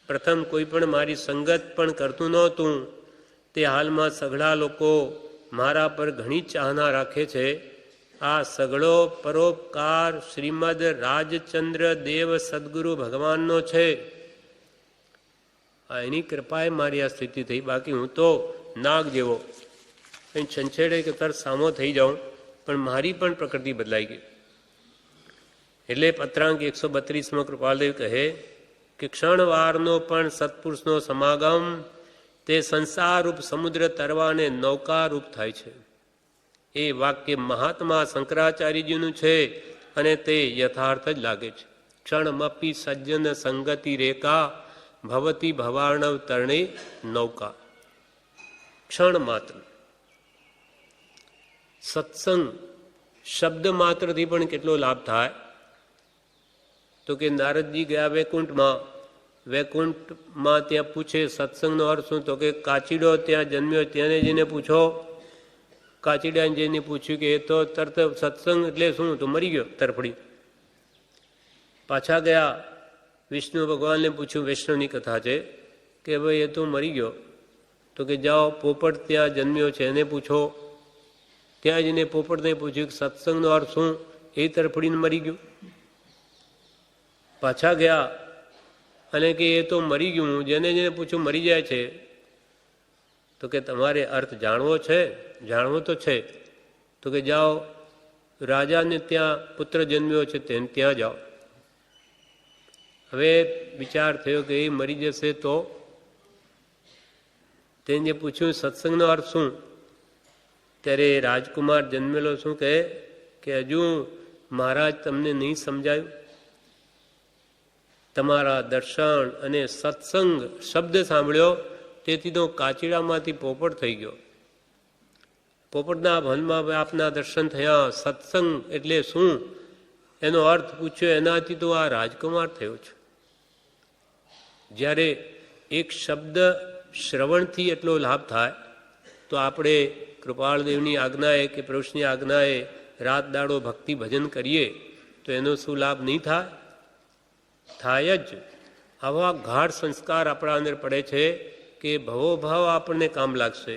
પ્રથમ કોઈ પણ મારી સંગત પણ કરતું નહોતું, તે હાલમાં સઘળા લોકો મારા પર ઘણી ચાહના રાખે છે. આ સઘળો પરોપકાર શ્રીમદ રાજચંદ્ર દેવ સદગુરુ ભગવાનનો છે. આ એની કૃપાએ મારી આ સ્થિતિ થઈ. બાકી હું તો નાગ જેવો કંઈ છંછેડે કે તર સામો થઈ જાઉં, પણ મારી પણ પ્રકૃતિ બદલાઈ ગઈ. એટલે પત્રાંક 132માં કૃપાલદેવ કહે કે ક્ષણવારનો પણ સત્પુરુષનો સમાગમ તે સંસારરૂપ સમુદ્ર તરવાને નૌકારૂપ થાય છે. એ વાક્ય મહાત્મા શંકરાચાર્યજીનું છે અને તે યથાર્થ જ લાગે છે. ક્ષણમપી સજ્જન સંગતિ રેખા ભવતી ભવાર્ણવ તરણે નૌકા. ક્ષણ માત્ર સત્સંગ શબ્દ માત્રથી પણ કેટલો લાભ થાય. તો કે નારદજી ગયા વૈકુંઠમાં ત્યાં પૂછે સત્સંગનો અર્થ શું? તો કે કાચીડો ત્યાં જન્મ્યો તેને જઈને પૂછો. કાચીડાને જઈને પૂછ્યું કે એ તો તરત સત્સંગ એટલે શું? તો મરી ગયો તરફડી. પાછા ગયા વિષ્ણુ ભગવાનને પૂછ્યું, વૈષ્ણવની કથા છે કે ભાઈ એ તો મરી ગયો. તો કે જાઓ પોપટ ત્યાં જન્મ્યો છે એને પૂછો. ત્યાં જઈને પોપટને પૂછ્યું કે સત્સંગનો અર્થ શું? એ તરફડીને મરી ગયું. પાછા ગયા અને કે એ તો મરી ગયું, જેને પૂછ્યું મરી જાય છે. તો કે તમારે અર્થ જાણવો છે? જાણવો તો છે. તો કે જાઓ રાજાને ત્યાં પુત્ર જન્મ્યો છે તેને ત્યાં જાઓ. હવે વિચાર થયો કે એ મરી જશે તો તેને પૂછ્યું સત્સંગનો અર્થ શું? ત્યારે રાજકુમાર જન્મેલો શું કહે કે હજુ મહારાજ તમને નહીં સમજાયું. તમારા દર્શન અને સત્સંગ શબ્દ સાંભળ્યો તેથી તો કાચીડામાંથી પોપટ થઈ ગયો. પોપટના ભનમાં આપના દર્શન થયા. સત્સંગ એટલે શું એનો અર્થ પૂછ્યો, એનાથી તો આ રાજકુમાર થયો છે. જ્યારે એક શબ્દ શ્રવણથી એટલો લાભ થાય તો આપણે કૃપાળદેવની આજ્ઞાએ કે પુરુષની આજ્ઞાએ રાત દાડો ભક્તિ ભજન કરીએ તો એનો શું લાભ નહીં થાય? થાય જ. આવા ગાઢ સંસ્કાર આપણા અંદર પડે છે કે ભવો ભાવ આપણને કામ લાગશે,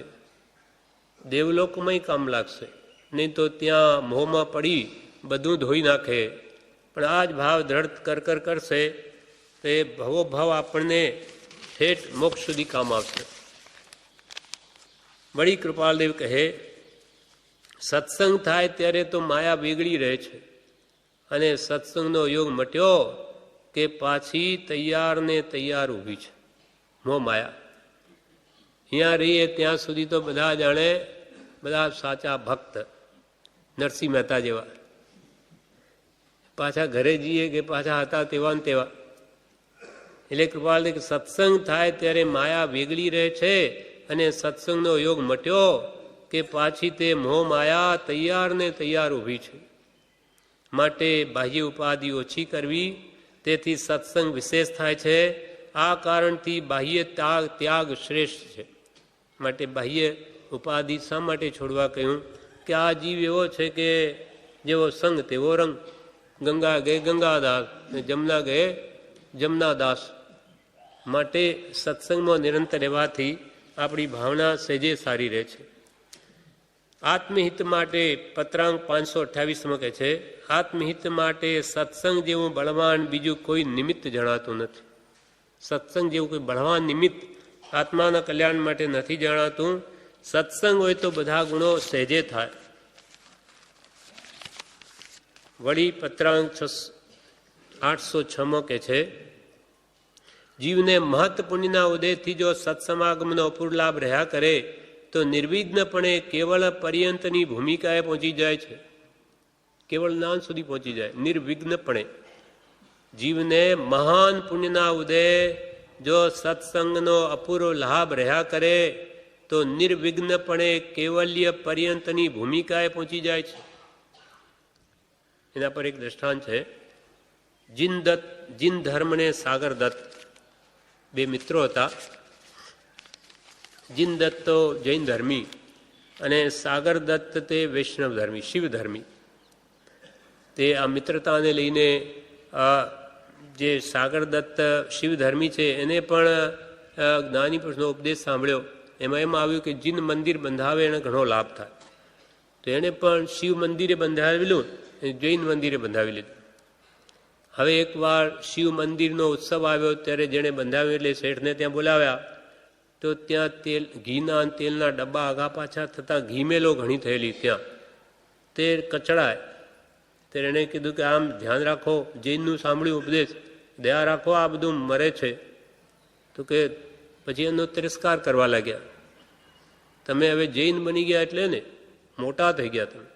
દેવલોકમાંય કામ લાગશે, નહીં તો ત્યાં મોહમાં પડી બધું ધોઈ નાખે. પણ આ જ ભાવ દ્રઢ કર કરશે તો એ ભવો ભાવ આપણને ઠેઠ મોક્ષ સુધી કામ આવશે. વળી કૃપાલદેવ કહે, સત્સંગ થાય ત્યારે તો માયા વેગળી રહે છે, અને સત્સંગનો યોગ મટ્યો કે પાછી તૈયાર ને તૈયાર ઊભી છે મોહ માયા. અહીંયા રહીએ ત્યાં સુધી તો બધા જાણે બધા સાચા ભક્ત નરસિંહ મહેતા જેવા, પાછા ઘરે જઈએ કે પાછા હતા તેવા ને તેવા. એટલે કૃપાલ સત્સંગ થાય ત્યારે માયા વેગળી રહે છે, અને સત્સંગનો યોગ મટ્યો કે પાછી તે મોહ માયા તૈયાર ને તૈયાર ઊભી છે. માટે બાહ્ય ઉપાધિ ઓછી કરવી, તેથી સત્સંગ વિશેષ થાય છે. આ કારણથી બાહ્ય ત્યાગ શ્રેષ્ઠ છે. માટે બાહ્ય ઉપાધિ શા માટે છોડવા કહ્યું? કે આ જીવ એવો છે કે જેવો સંગ તેવો રંગ. ગંગા ગયે ગંગાદાસ, જમના ગયે જમનાદાસ. માટે સત્સંગમાં નિરંતર રહેવાથી આપણી ભાવના સહેજે સારી રહે છે. આત્મહિત માટે પત્રાંક 528માં કહે છે, આત્મહિત માટે સત્સંગ જેવું બળવાન બીજું કોઈ નિમિત્ત જણાતું નથી. સત્સંગ જેવું કોઈ બળવાન નિમિત્ત આત્માના કલ્યાણ માટે નથી જણાતું. સત્સંગ હોય તો બધા ગુણો સહેજે થાય. વળી પત્રાંક 806માં કહે છે, જીવને મહત્ પુણ્યના ઉદયથી જો સત્સમાગમનો અપૂર્વ લાભ રહ્યા કરે તો નિર્વિઘ્નપણે કેવળ પર્યંતની ભૂમિકાએ પહોંચી જાય છે. કેવળ જ્ઞાન સુધી પહોંચી જાય નિર્વિઘ્નપણે. જીવને મહાન પુણ્યના ઉદય જો સત્સંગનો અપૂર્વ લાભ રહ્યા કરે તો નિર્વિઘ્નપણે કેવલ્ય પર્યંતની ભૂમિકાએ પહોંચી જાય છે. એના પર એક દ્રષ્ટાંત છે. જીન ધર્મ ને સાગર દત્ત બે મિત્રો હતા. જીન દત્ત તો જૈન ધર્મી અને સાગર દત્ત તે વૈષ્ણવ ધર્મી, શિવ ધર્મી. તે આ મિત્રતાને લઈને જે સાગર દત્ત શિવ ધર્મી છે એને પણ જ્ઞાની પુરુષનો ઉપદેશ સાંભળ્યો. એમાં એમ આવ્યું કે જીન મંદિર બંધાવે એને ઘણો લાભ થાય. તો એણે પણ શિવ મંદિરે બંધાવેલું, જૈન મંદિરે બંધાવી લીધું. હવે એકવાર શિવ મંદિરનો ઉત્સવ આવ્યો ત્યારે જેણે બંધાવ્યું એટલે શેઠને ત્યાં બોલાવ્યા. તો ત્યાં ઘીના તેલના ડબ્બા આગા પાછા થતાં ઘીમેલો ઘણી થયેલી ત્યાં તે કચડાય. ત્યારે એણે કીધું કે આમ ધ્યાન રાખો, જૈનનું સાંભળ્યું ઉપદેશ, દયા રાખો, આ બધું મરે છે. તો કે પછી એનો તિરસ્કાર કરવા લાગ્યા. તમે હવે જૈન બની ગયા એટલે ને મોટા થઈ ગયા તમે.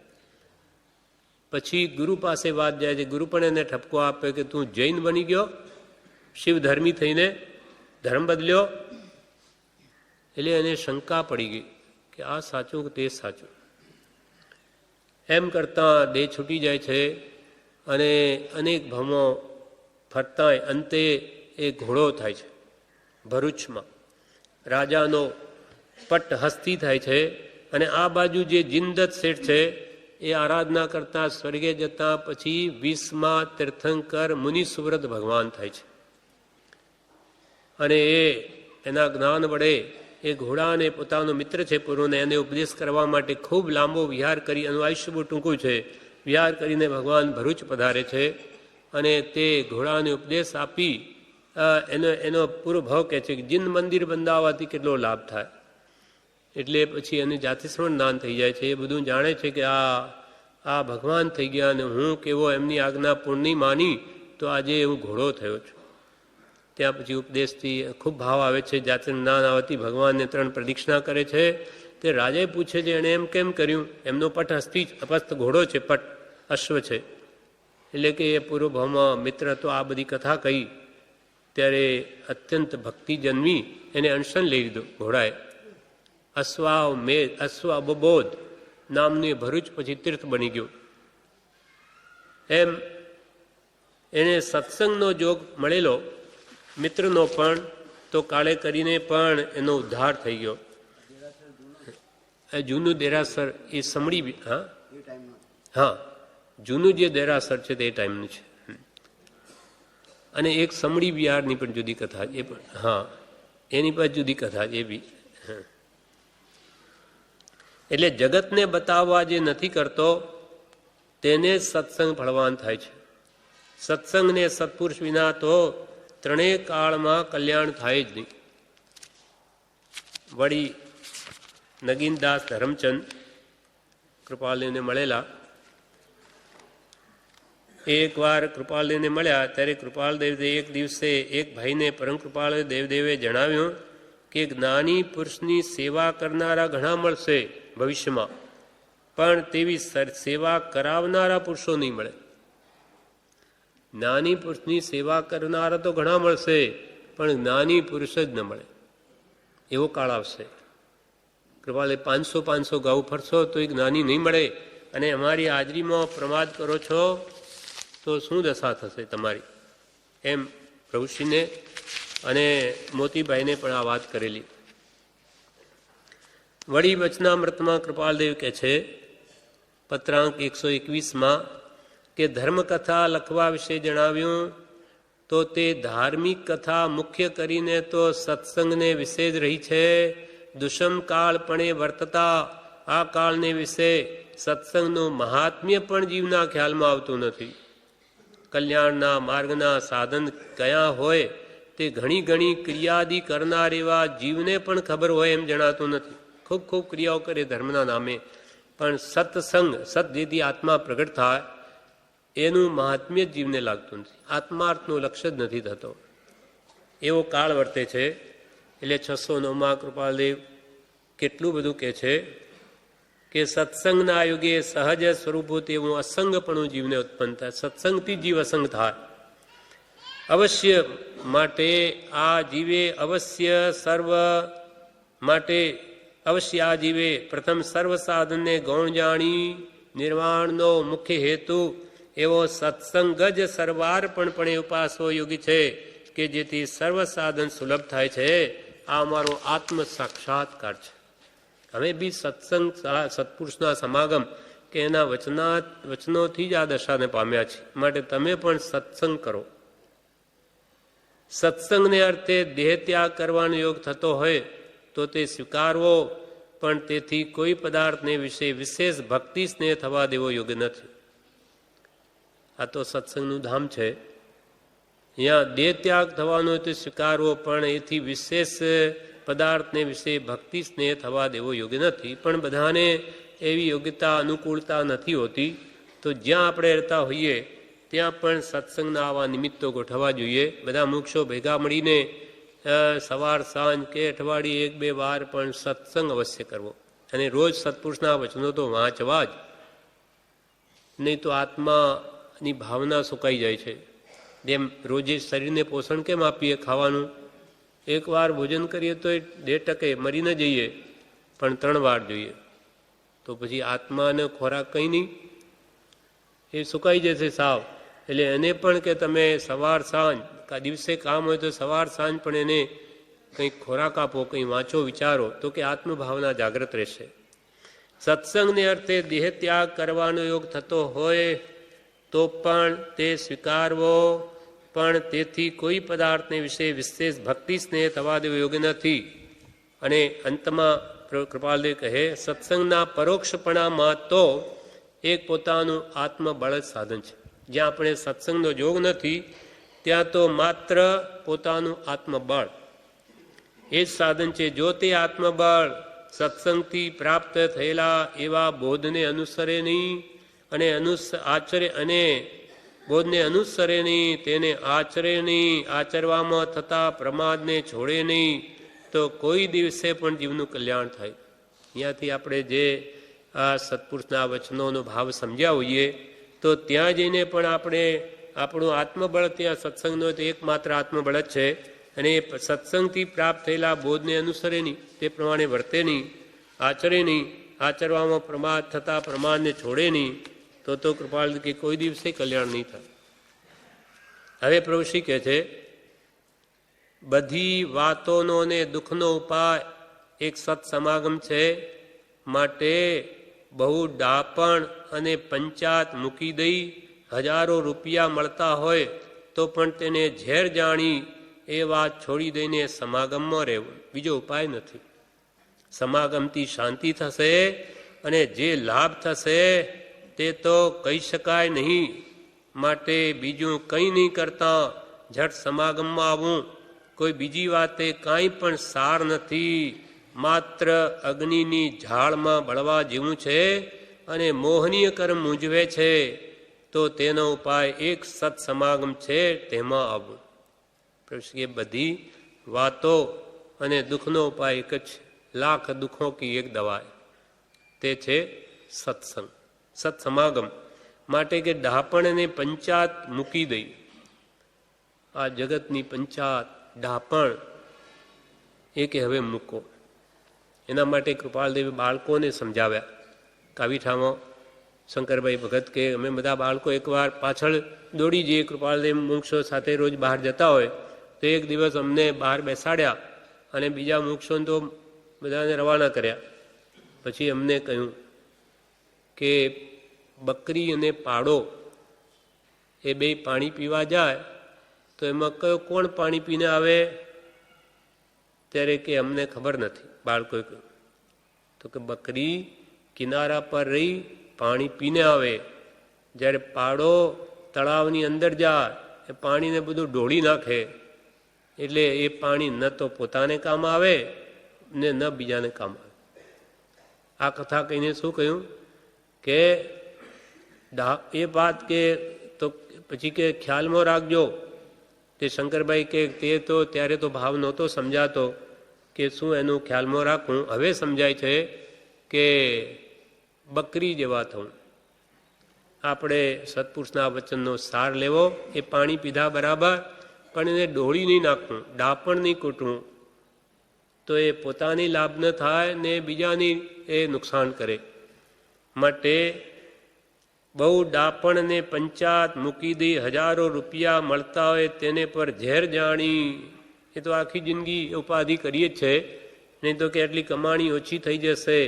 પછી ગુરુ પાસે વાત જાય છે. ગુરુ પણ એને ઠપકો આપે કે તું જૈન બની ગયો, શિવ ધર્મી થઈને ધર્મ બદલ્યો. એટલે એને શંકા પડી ગઈ કે આ સાચું કે તે સાચું. એમ કરતાં દેહ છૂટી જાય છે અને અનેક ભમો ફરતાંય અંતે એ ઘોડો થાય છે. ભરૂચમાં રાજાનો પટ્ટ હસ્તી થાય છે. અને આ બાજુ જે જીનદત્ત શેઠ છે એ આરાધના કરતા સ્વર્ગે જતા પછી 20મા તીર્થંકર મુનિ સુવ્રત ભગવાન થાય છે. અને એના જ્ઞાન વડે એ ઘોડાને પોતાનો મિત્ર છે પૂર્વને એને ઉપદેશ કરવા માટે ખૂબ લાંબો વિહાર કરી, એનું આયુષ્ય બહુ ટૂંકું છે, વિહાર કરીને ભગવાન ભરૂચ પધારે છે. અને તે ઘોડાને ઉપદેશ આપી એનો પૂરો ભાવ કહે છે કે જીન મંદિર બંધાવવાથી કેટલો લાભ થાય. એટલે પછી એને જાતિ શ્રવણ જ્ઞાન થઈ જાય છે. એ બધું જાણે છે કે આ ભગવાન થઈ ગયા અને હું કેવો એમની આજ્ઞા પૂર્ણ માની તો આજે હું ઘોડો થયો છું. ત્યાં પછી ઉપદેશથી ખૂબ ભાવ આવે છે. જાતિ જ્ઞાન આવતી ભગવાનને 3 પ્રદક્ષિણા કરે છે. તે રાજાએ પૂછે છે એણે એમ કેમ કર્યું? એમનો પટ હસ્તી અપસ્ત ઘોડો છે, પટ અશ્વ છે. એટલે કે એ પૂર્વ ભાવમાં મિત્ર તો આ બધી કથા કહી ત્યારે અત્યંત ભક્તિ જન્મી એને અનશન લઈ લીધો ઘોડાએ. અશ્વાબબોધ નામનું ભરૂચ પછી તીર્થ બની ગયું. એમ એને સત્સંગનો જોગ મળેલો, મિત્રનો પણ, તો કાળે કરીને પણ એનો ઉદ્ધાર થઈ ગયો. જૂનું દેરાસર એ સમડી, હા જૂનું જે દેરાસર છે તે એ ટાઈમનું છે. અને એક સમડી બિહારની પણ જુદી કથા, એ પણ હા એની પણ જુદી કથા એ બી. એટલે જગતને બતાવવા જે નથી કરતો તેને સત્સંગ ફળવાન થાય છે. સત્સંગને સત્પુરુષ વિના તો ત્રણેય કાળમાં કલ્યાણ થાય જ નહીં. વળી નગીનદાસ ધરમચંદ કૃપાલદેવને મળેલા. એકવાર કૃપાલદેવને મળ્યા ત્યારે કૃપાલદેવ એક દિવસે એક ભાઈને પરમ કૃપાલ દેવદેવે જણાવ્યું કે જ્ઞાની પુરુષની સેવા કરનારા ઘણા મળશે ભવિષ્યમાં, પણ તેવી સેવા કરાવનારા પુરુષો નહીં મળે. જ્ઞાની પુરુષની સેવા કરનારા તો ઘણા મળશે, પણ જ્ઞાની પુરુષ જ ન મળે. એવો કાળ આવશે. કૃપાલે 500 ગાઉ ફરશો તો એ જ્ઞાની નહીં મળે, અને અમારી હાજરીમાં પ્રમાદ કરો છો તો શું દશા થશે તમારી, એમ પ્રભુશ્રીને અને મોતીભાઈને પણ આ વાત કરેલી. વળી વચનામૃતમાં કૃપાલદેવ કહે છે પત્રાંક 121માં કે ધર્મકથા લખવા વિશે જણાવ્યું તો તે ધાર્મિક કથા મુખ્ય કરીને તો સત્સંગને વિશે જ રહી છે. દુષમ કાળપણે વર્તતા આ કાળને વિશે સત્સંગનું મહાત્મ્ય પણ જીવના ખ્યાલમાં આવતું નથી. કલ્યાણના માર્ગના સાધન કયા હોય તે ઘણી ઘણી ક્રિયાદિ કરનાર એવા જીવને પણ ખબર હોય એમ જણાતું નથી. ખૂબ ખૂબ ક્રિયાઓ કરે ધર્મના નામે, પણ સત્સંગ સત જેથી આત્મા પ્રગટ થાય એનું મહાત્મ્ય જીવને લાગતું નથી. આત્માર્થનું લક્ષ્ય જ નથી થતો. એવો કાળ વર્તે છે. એટલે 609માં કૃપાલદેવ કેટલું બધું કહે છે કે સત્સંગના યુગે સહજ સ્વરૂપભૂત એવું અસંગપણું જીવને ઉત્પન્ન થાય. સત્સંગથી જીવ અસંગ થાય. અવશ્ય માટે આ જીવે અવશ્ય આ જીવે પ્રથમ સર્વ સાધનને ગૌણ જાણી નિર્વાણનો મુખ્ય હેતુ એવો સત્સંગ જ સર્વાર્પણપણે ઉપાસો યોગી છે કે જેથી સર્વ સાધન સુલભ થાય છે. આ અમારો આત્મ સાક્ષાત્કાર છે. અમે બી સત્સંગ સત્પુરુષના સમાગમ કે એના વચનોથી જ આ દશાને પામ્યા છે. માટે તમે પણ સત્સંગ કરો. સત્સંગને અર્થે દેહ ત્યાગ કરવાનો યોગ થતો હોય તો તે સ્વીકારવો, પણ તેથી કોઈ પદાર્થને વિશે વિશેષ ભક્તિ સ્નેહ થવા દેવો યોગ્ય નથી. આ તો સત્સંગનું ધામ છે. અહીંયા દેહ ત્યાગ થવાનો હોય તો સ્વીકારવો, પણ એથી વિશેષ પદાર્થને વિશે ભક્તિ સ્નેહ થવા દેવો યોગ્ય નથી. પણ બધાને એવી યોગ્યતા અનુકૂળતા નથી હોતી. તો જ્યાં આપણે રહેતા હોઈએ ત્યાં પણ સત્સંગના આવા નિમિત્તો ગોઠવવા જોઈએ. બધા મોક્ષો ભેગા મળીને સવાર સાંજ કે અઠવાડિયે 1-2 વાર પણ સત્સંગ અવશ્ય કરવો, અને રોજ સત્પુરુષના વચનો તો વાંચવા જ, નહીં તો આત્માની ભાવના સુકાઈ જાય છે. જેમ રોજે શરીરને પોષણ કેમ આપીએ ખાવાનું, એકવાર ભોજન કરીએ તો 2% મરી ન જઈએ, પણ 3 વાર જોઈએ. તો પછી આત્માને ખોરાક કંઈ નહીં, એ સુકાઈ જશે સાવ. એટલે એને પણ કે તમે સવાર સાંજ દિવસે કામ હોય તો સવાર સાંજ પણ એને કંઈક ખોરાક આપો, કંઈ વાંચો, વિચારો, તો કે આત્મભાવના જાગૃત રહેશે. સત્સંગને અર્થે દેહ ત્યાગ કરવાનો યોગ થતો હોય તો પણ તે સ્વીકારવો, પણ તેથી કોઈ પદાર્થને વિશે વિશેષ ભક્તિ સ્નેહ થવા દેવો યોગ્ય નથી. અને અંતમાં કૃપાલદેવ કહે સત્સંગના પરોક્ષપણામાં તો એક પોતાનું આત્મબળ જ સાધન છે. જ્યાં આપણે સત્સંગનો યોગ નથી ત્યાં તો માત્ર પોતાનું આત્મબળ એ જ સાધન છે. જો તે આત્મબળ સત્સંગથી પ્રાપ્ત થયેલા એવા બોધને અનુસરે નહીં અને બોધને અનુસરે નહીં, તેને આચરે નહીં, આચરવામાં થતા પ્રમાદને છોડે નહીં, તો કોઈ દિવસે પણ જીવનું કલ્યાણ થાય. અહીંયાથી આપણે જે આ સત્પુરુષના વચનોનો ભાવ સમજ્યા હોઈએ તો ત્યાં જઈને પણ આપણે આપણું આત્મબળ ત્યાં સત્સંગનો તો એકમાત્ર આત્મબળ જ છે. અને એ સત્સંગથી પ્રાપ્ત થયેલા બોધને અનુસરે નહીં, તે પ્રમાણે વર્તે નહીં, આચરે નહીં, આચરવામાં પ્રમાદ થતા પ્રમાદને છોડે નહીં, તો કૃપાળ કે કોઈ દિવસે કલ્યાણ નહીં થાય. હવે પ્રભુ શ્રી કહે છે, બધી વાતોનો ને દુઃખનો ઉપાય એક સત્સમાગમ છે. માટે બહુ ડાપણ અને પંચાત મૂકી દઈ હજારો રૂપિયા મળતા હોય તો પણ તેને ઝેર જાણી એ વાત છોડી દઈને સમાગમમાં રહેવું, બીજો ઉપાય નથી. સમાગમથી શાંતિ થશે અને જે લાભ થશે તે તો કહી શકાય નહીં. માટે બીજું કંઈ નહીં કરતા ઝટ સમાગમમાં આવવું. કોઈ બીજી વાતે કાંઈ પણ સાર નથી, માત્ર અગ્નિની ઝાડમાં બળવા જેવું છે અને મોહનીય કર્મ મૂંઝવે છે. તો તેનો ઉપાય એક સત્સમાગમ છે, તેમાં આવવું. એ બધી વાતો અને દુઃખનો ઉપાય એક જ છે, લાખ દુઃખો કી એક દવા, તે છે સત્સંગ, સત્સમાગમ. માટે કે ડાપણને પંચાત મૂકી દઈ, આ જગતની પંચાત ડાપણ એ કે હવે મૂકો. એના માટે કૃપાલદેવી બાળકોને સમજાવ્યા. કાવીઠામાં શંકરભાઈ ભગત કે અમે બધા બાળકો એકવાર પાછળ દોડી જઈએ. કૃપાલદેવ મુક્ષો સાથે રોજ બહાર જતા હોય તો એક દિવસ અમને બહાર બેસાડ્યા અને બીજા મુક્ષોને તો બધાને રવાના કર્યા. પછી અમને કહ્યું કે બકરી અને પાડો એ બે પાણી પીવા જાય તો એમાં કયો કોણ પાણી પીને આવે? ત્યારે કે અમને ખબર નથી. બાળકોએ કહ્યું તો કે બકરી કિનારા પર રહી પાણી પીને આવે, જ્યારે પાડો તળાવની અંદર જાય એ પાણીને બધું ઢોળી નાખે, એટલે એ પાણી ન તો પોતાને કામ આવે ને ન બીજાને કામ આવે. આ કથા કહીને શું કહ્યું કે એ વાત કે તો પછી કે ખ્યાલમાં રાખજો. તે શંકરભાઈ કે તે તો ત્યારે તો ભાવ નહોતો સમજાતો કે શું એનું ખ્યાલમાં રાખવું. હવે સમજાય છે કે બકરી જેવા થવું. આપણે સત્પુરુષના વચનનો સાર લેવો, એ પાણી પીધા બરાબર, પણ એને ડોળી નહીં નાખવું, ડાપણ નહીં કૂટવું, તો એ પોતાની લાભ ન થાય ને બીજાની એ નુકસાન કરે. માટે બહુ ડાપણ ને પંચાત મૂકી દઈ હજારો રૂપિયા મળતા હોય તેને પર ઝેર જાણી. એ તો આખી જિંદગી ઉપાધિ કરીએ જ છે, નહીં તો કે આટલી કમાણી ઓછી થઈ જશે,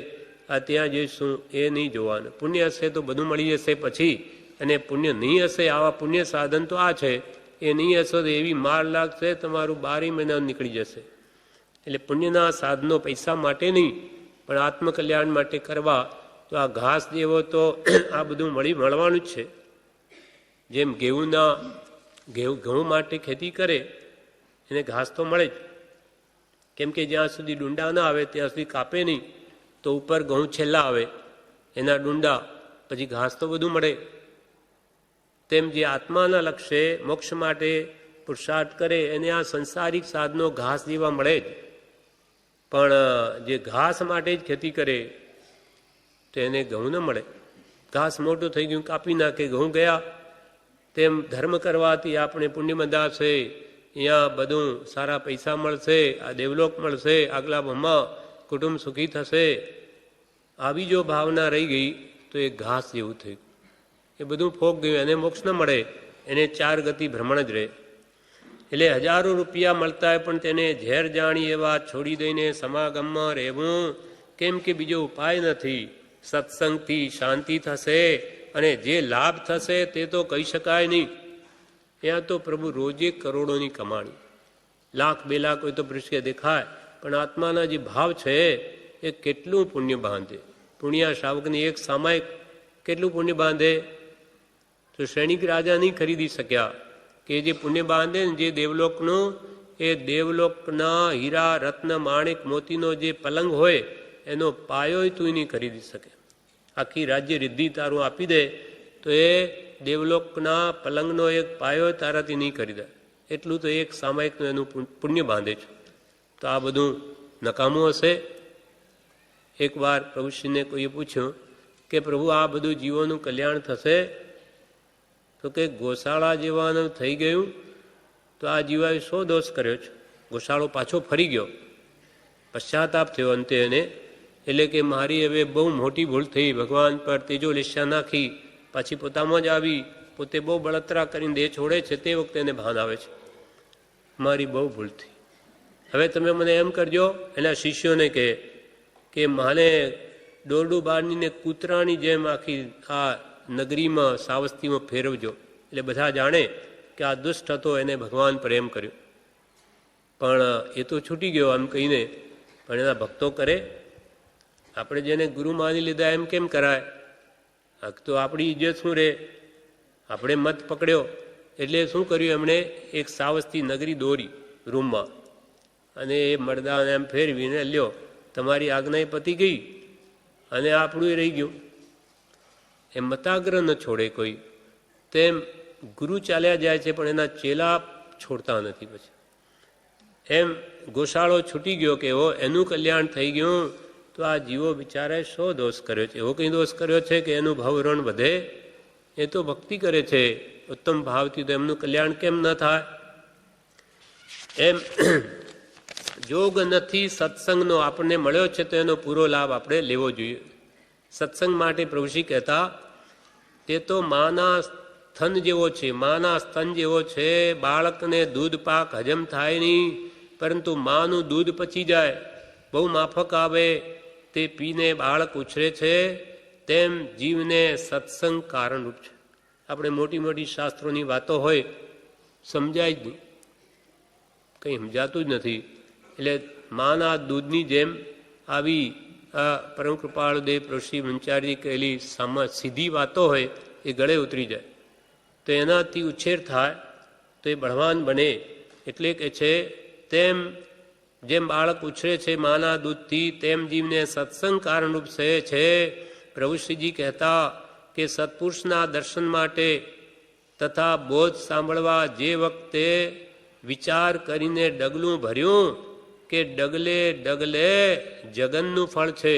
આ ત્યાં જઈશું, એ નહીં જોવાનું. પુણ્ય હશે તો બધું મળી જશે પછી, અને પુણ્ય નહીં હશે, આવા પુણ્ય સાધન તો આ છે, એ નહીં હશે તો એવી માર લાગશે તમારું 12 મહિના નીકળી જશે. એટલે પુણ્યના સાધનો પૈસા માટે નહીં પણ આત્મકલ્યાણ માટે કરવા. તો આ ઘાસ જેવો તો આ બધું મળવાનું જ છે. જેમ ઘઉં માટે ખેતી કરે એને ઘાસ તો મળે જ, કેમ કે જ્યાં સુધી ડુંડા ના આવે ત્યાં સુધી કાપે નહીં, તો ઉપર ઘઉં છેલ્લા આવે, એના ડુંડા, પછી ઘાસ તો બધું મળે. તેમ જે આત્માના લક્ષ્ય મોક્ષ માટે પુરુષાર્થ કરે એને આ સંસારિક સાધનો ઘાસ જેવા મળે જ. પણ જે ઘાસ માટે જ ખેતી કરે તો એને ઘઉં ન મળે. ઘાસ મોટું થઈ ગયું કાપી નાખે, ઘઉં ગયા. તેમ ધર્મ કરવાથી આપણે પુણ્ય બંધાશે, અહીંયા બધું સારા પૈસા મળશે, આ દેવલોક મળશે, આગલા ભમમાં કુટુંબ સુખી થશે. આવી જો ભાવના રહી ગઈ તો એ ઘાસ જેવું થયું, એ બધું ફોક ગયું, એને મોક્ષ ન મળે, એને 4 ગતિ ભ્રમણ જ રહે. એટલે હજારો રૂપિયા મળતા હોય પણ તેને ઝેર જાણી એ વાત છોડી દઈને સમાગમમાં રહેવું, કેમ કે બીજો ઉપાય નથી. સત્સંગથી શાંતિ થશે અને જે લાભ થશે તે તો કહી શકાય નહીં. ત્યાં તો પ્રભુ રોજે કરોડોની કમાણી, 1 લાખ 2 લાખ હોય તો પૃષ્ઠે દેખાય, પણ આત્માના જે ભાવ છે એ કેટલું પુણ્ય બાંધે. પુણ્યા શાવકની એક સામાયિક કેટલું પુણ્ય બાંધે? તો સૈનિક રાજા નહીં ખરીદી શક્યા કે જે પુણ્ય બાંધે ને જે દેવલોકનું, એ દેવલોકના હીરા રત્ન માણિક મોતીનો જે પલંગ હોય એનો પાયો તું નહીં ખરીદી શકે. આખી રાજ્ય રિદ્ધિ તારું આપી દે તો એ દેવલોકના પલંગનો એક પાયો તારાથી નહીં ખરીદાય. એટલું તો એક સામાયિકનું એનું પુણ્ય બાંધે છે. તો આ બધું નકામું હશે. એકવાર પ્રભુશ્રીને કોઈએ પૂછ્યું કે પ્રભુ આ બધું જીવોનું કલ્યાણ થશે? તો કે ગોશાળા જેવાનું થઈ ગયું તો આ જીવાએ 100 દોષ કર્યો છે. ગોશાળો પાછો ફરી ગયો, પશ્ચાતાપ થયો અંતે એને, એટલે કે મારી હવે બહુ મોટી ભૂલ થઈ, ભગવાન પર તેજો લેશા નાખી, પાછી પોતામાં જ આવી, પોતે બહુ બળતરા કરીને દેહ છોડે છે તે વખતે એને ભાન આવે છે, મારી બહુ ભૂલ થઈ. હવે તમે મને એમ કરજો, એના શિષ્યોને કે માને દોરડું બાંધીને કૂતરાની જેમ આખી આ નગરીમાં સાવસ્તીમાં ફેરવજો, એટલે બધા જાણે કે આ દુષ્ટ હતો, એને ભગવાન પ્રેમ કર્યો. પણ એ તો છૂટી ગયો આમ કહીને, પણ એના ભક્તો કરે. આપણે જેને ગુરુ માની લીધા એમ કેમ કરાય? તો આપણી ઇજ્જત શું રહે? આપણે મત પકડ્યો એટલે શું કર્યું એમણે? એક સાવસ્તી નગરી દોરી રૂમમાં, અને એ મરદાને એમ ફેરવીને લ્યો તમારી આજ્ઞા પતી ગઈ અને આપણું રહી ગયું. એ મતાગ્રહ ન છોડે કોઈ. તેમ ગુરુ ચાલ્યા જાય છે પણ એના ચેલા છોડતા નથી. પછી એમ ગોશાળો છૂટી ગયો કે એનું કલ્યાણ થઈ ગયું, તો આ જીવો બિચારાએ શો દોષ કર્યો છે? એવો કંઈ દોષ કર્યો છે કે એનું ભાવરણ વધે? એ તો ભક્તિ કરે છે ઉત્તમ ભાવથી, તો એમનું કલ્યાણ કેમ ન થાય? એમ જોગ નથી સત્સંગનો આપણને મળ્યો છે તો એનો પૂરો લાભ આપણે લેવો જોઈએ. સત્સંગ માટે પ્રભુશ્રી કહેતા, તે તો માના સ્તન જેવો છે, માના સ્તન જેવો છે. બાળકને દૂધ પાક હજમ થાય નહીં, પરંતુ માનું દૂધ પચી જાય, બહુ માફક આવે, તે પીને બાળક ઉછરે છે. તેમ જીવને સત્સંગ કારણરૂપ છે. આપણે મોટી મોટી શાસ્ત્રોની વાતો હોય, સમજાય જ નહીં, કંઈ સમજાતું જ નથી. એટલે માના દૂધની જેમ આવી આ પરમ કૃપાળુ દેવ પ્રભુશ્રી મંચારજી કહેલી સીધી વાતો હોય એ ગળે ઉતરી જાય, તો એનાથી ઉછેર થાય તો એ બળવાન બને. એટલે કે છે તેમ જેમ બાળક ઉછરે છે માના દૂધથી, તેમ જીવને સત્સંગ કારણરૂપ છે. પ્રભુશ્રીજી કહેતા કે સત્પુરુષના દર્શન માટે તથા બોધ સાંભળવા જે વખતે વિચાર કરીને ડગલું ભર્યું કે ડગલે ડગલે જગનનું ફળ છે.